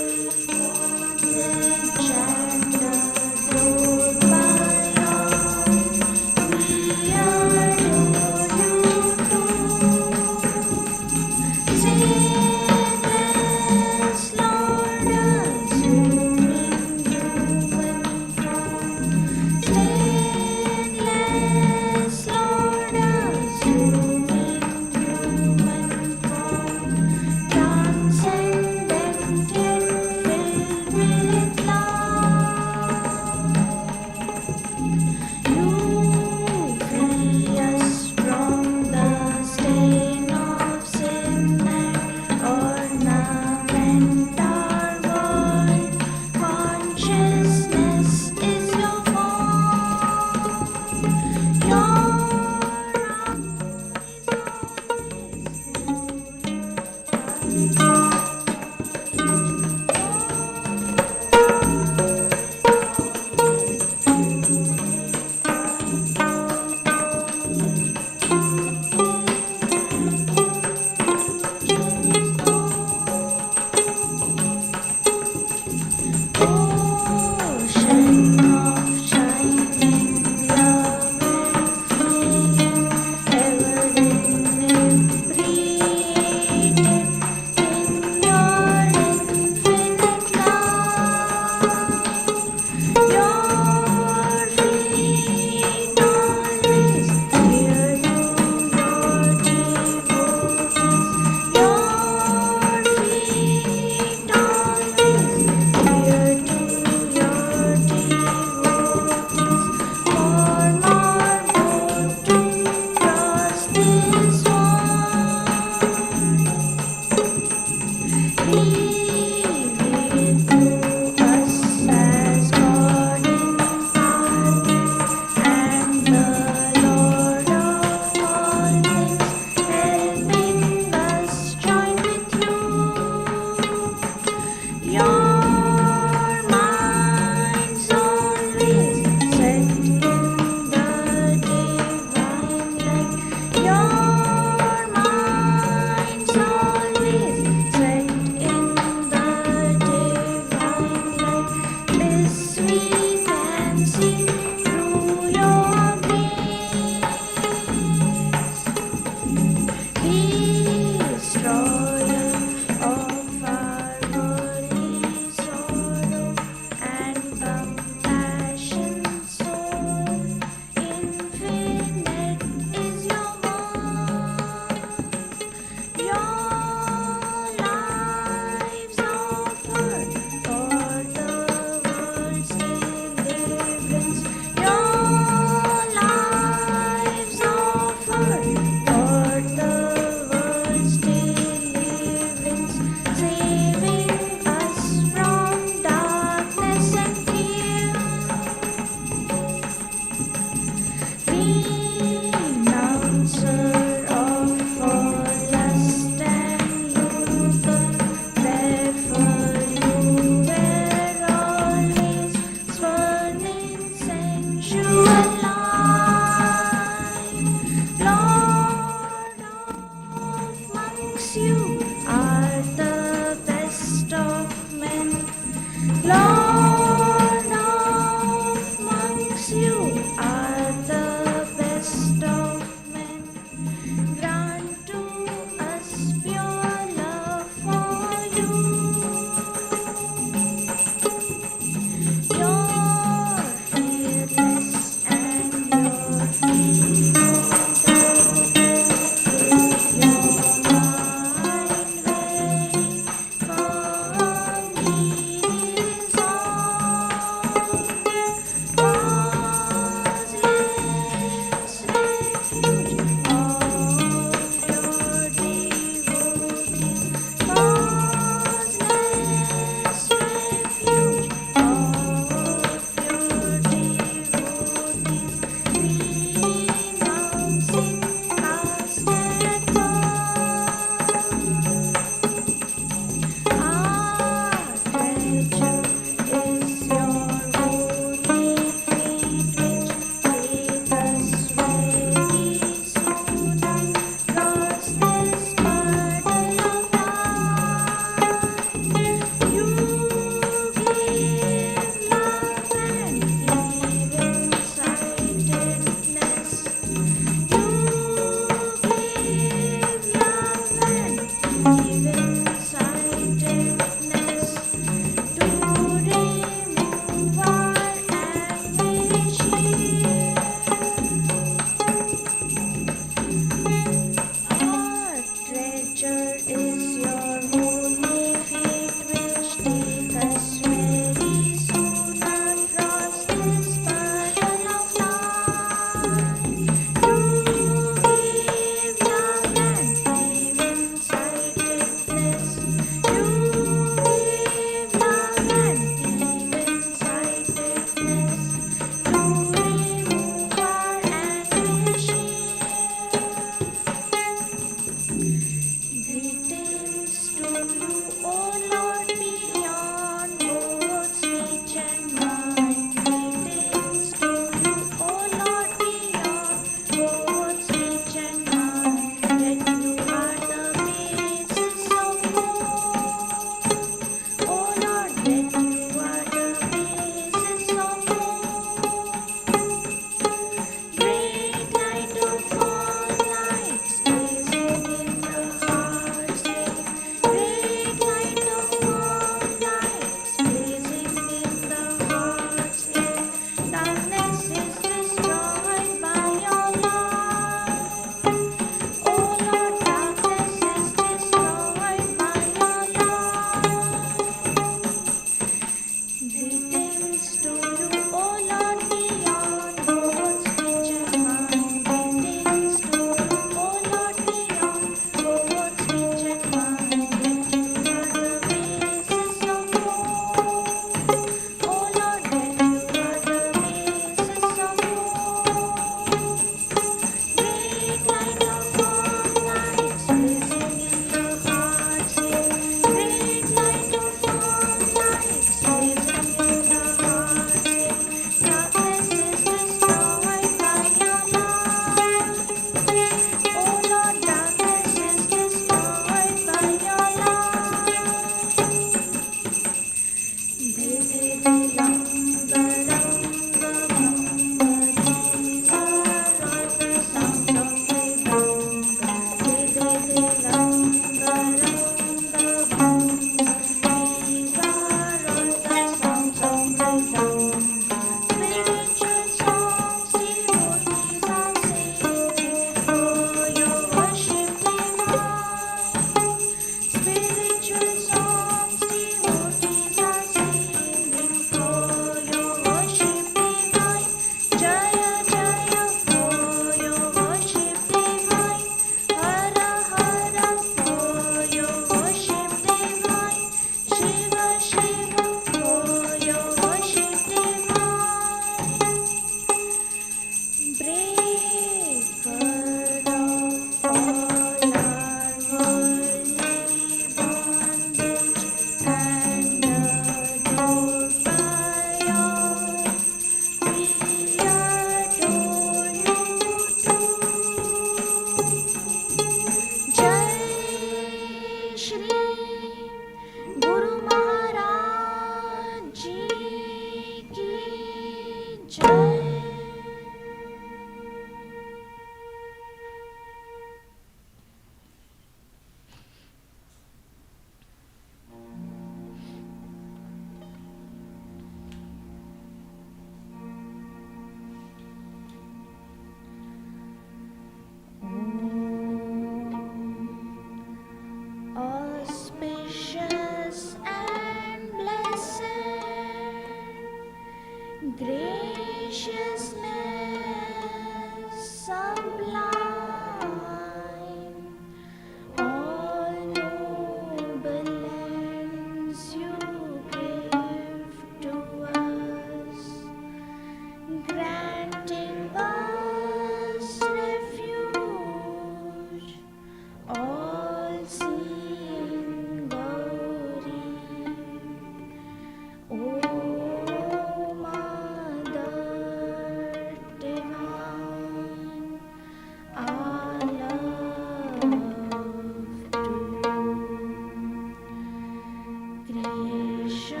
creation,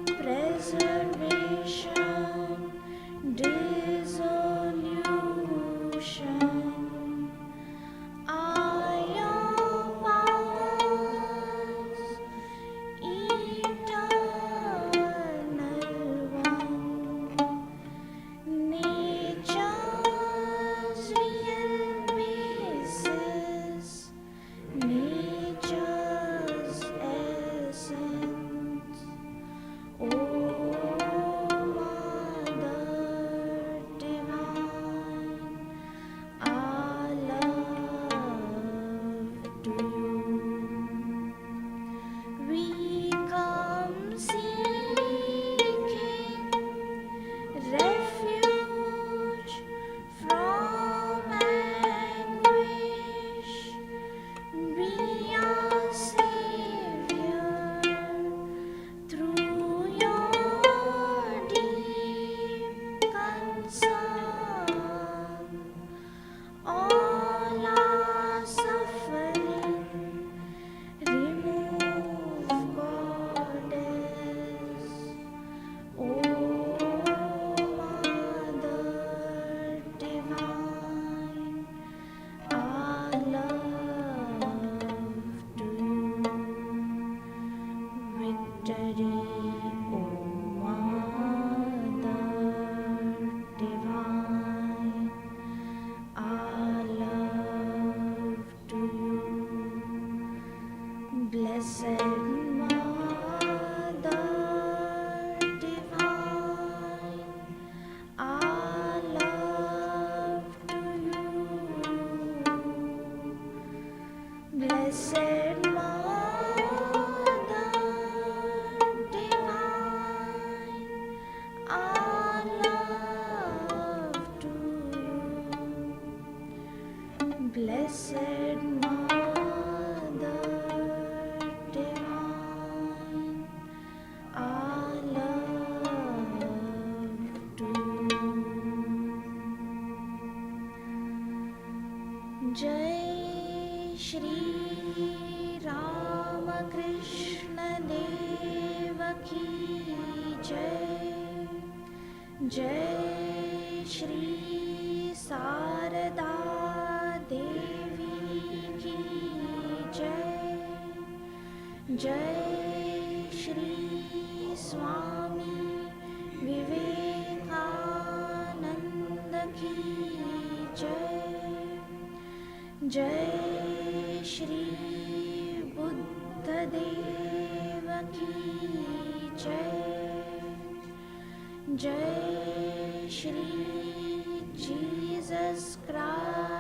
preservation, dissolution are your powers, eternal one. Nature's real basis, nature's essence. O Mother Divine, our love to you. We come seeking refuge from anguish. Be our Savior through your deep concern. All our suffering remove, Goddess. O Mother Divine, our love to you. Victory, O Mother Divine, our love to you. Blessed Mother Divine, our love to you. Blessed Mother Divine, our love to you. Blessed Mother Divine, our love to you. Jai Shri Ramakrishna Deva Ki Jai. Jai Shri Sarada Devi Ki Jai. Jai Shri Swami Vivekananda Ki Jai. Jai Shri Buddha Deva Ki Jai. Jai Shri Jesus Christ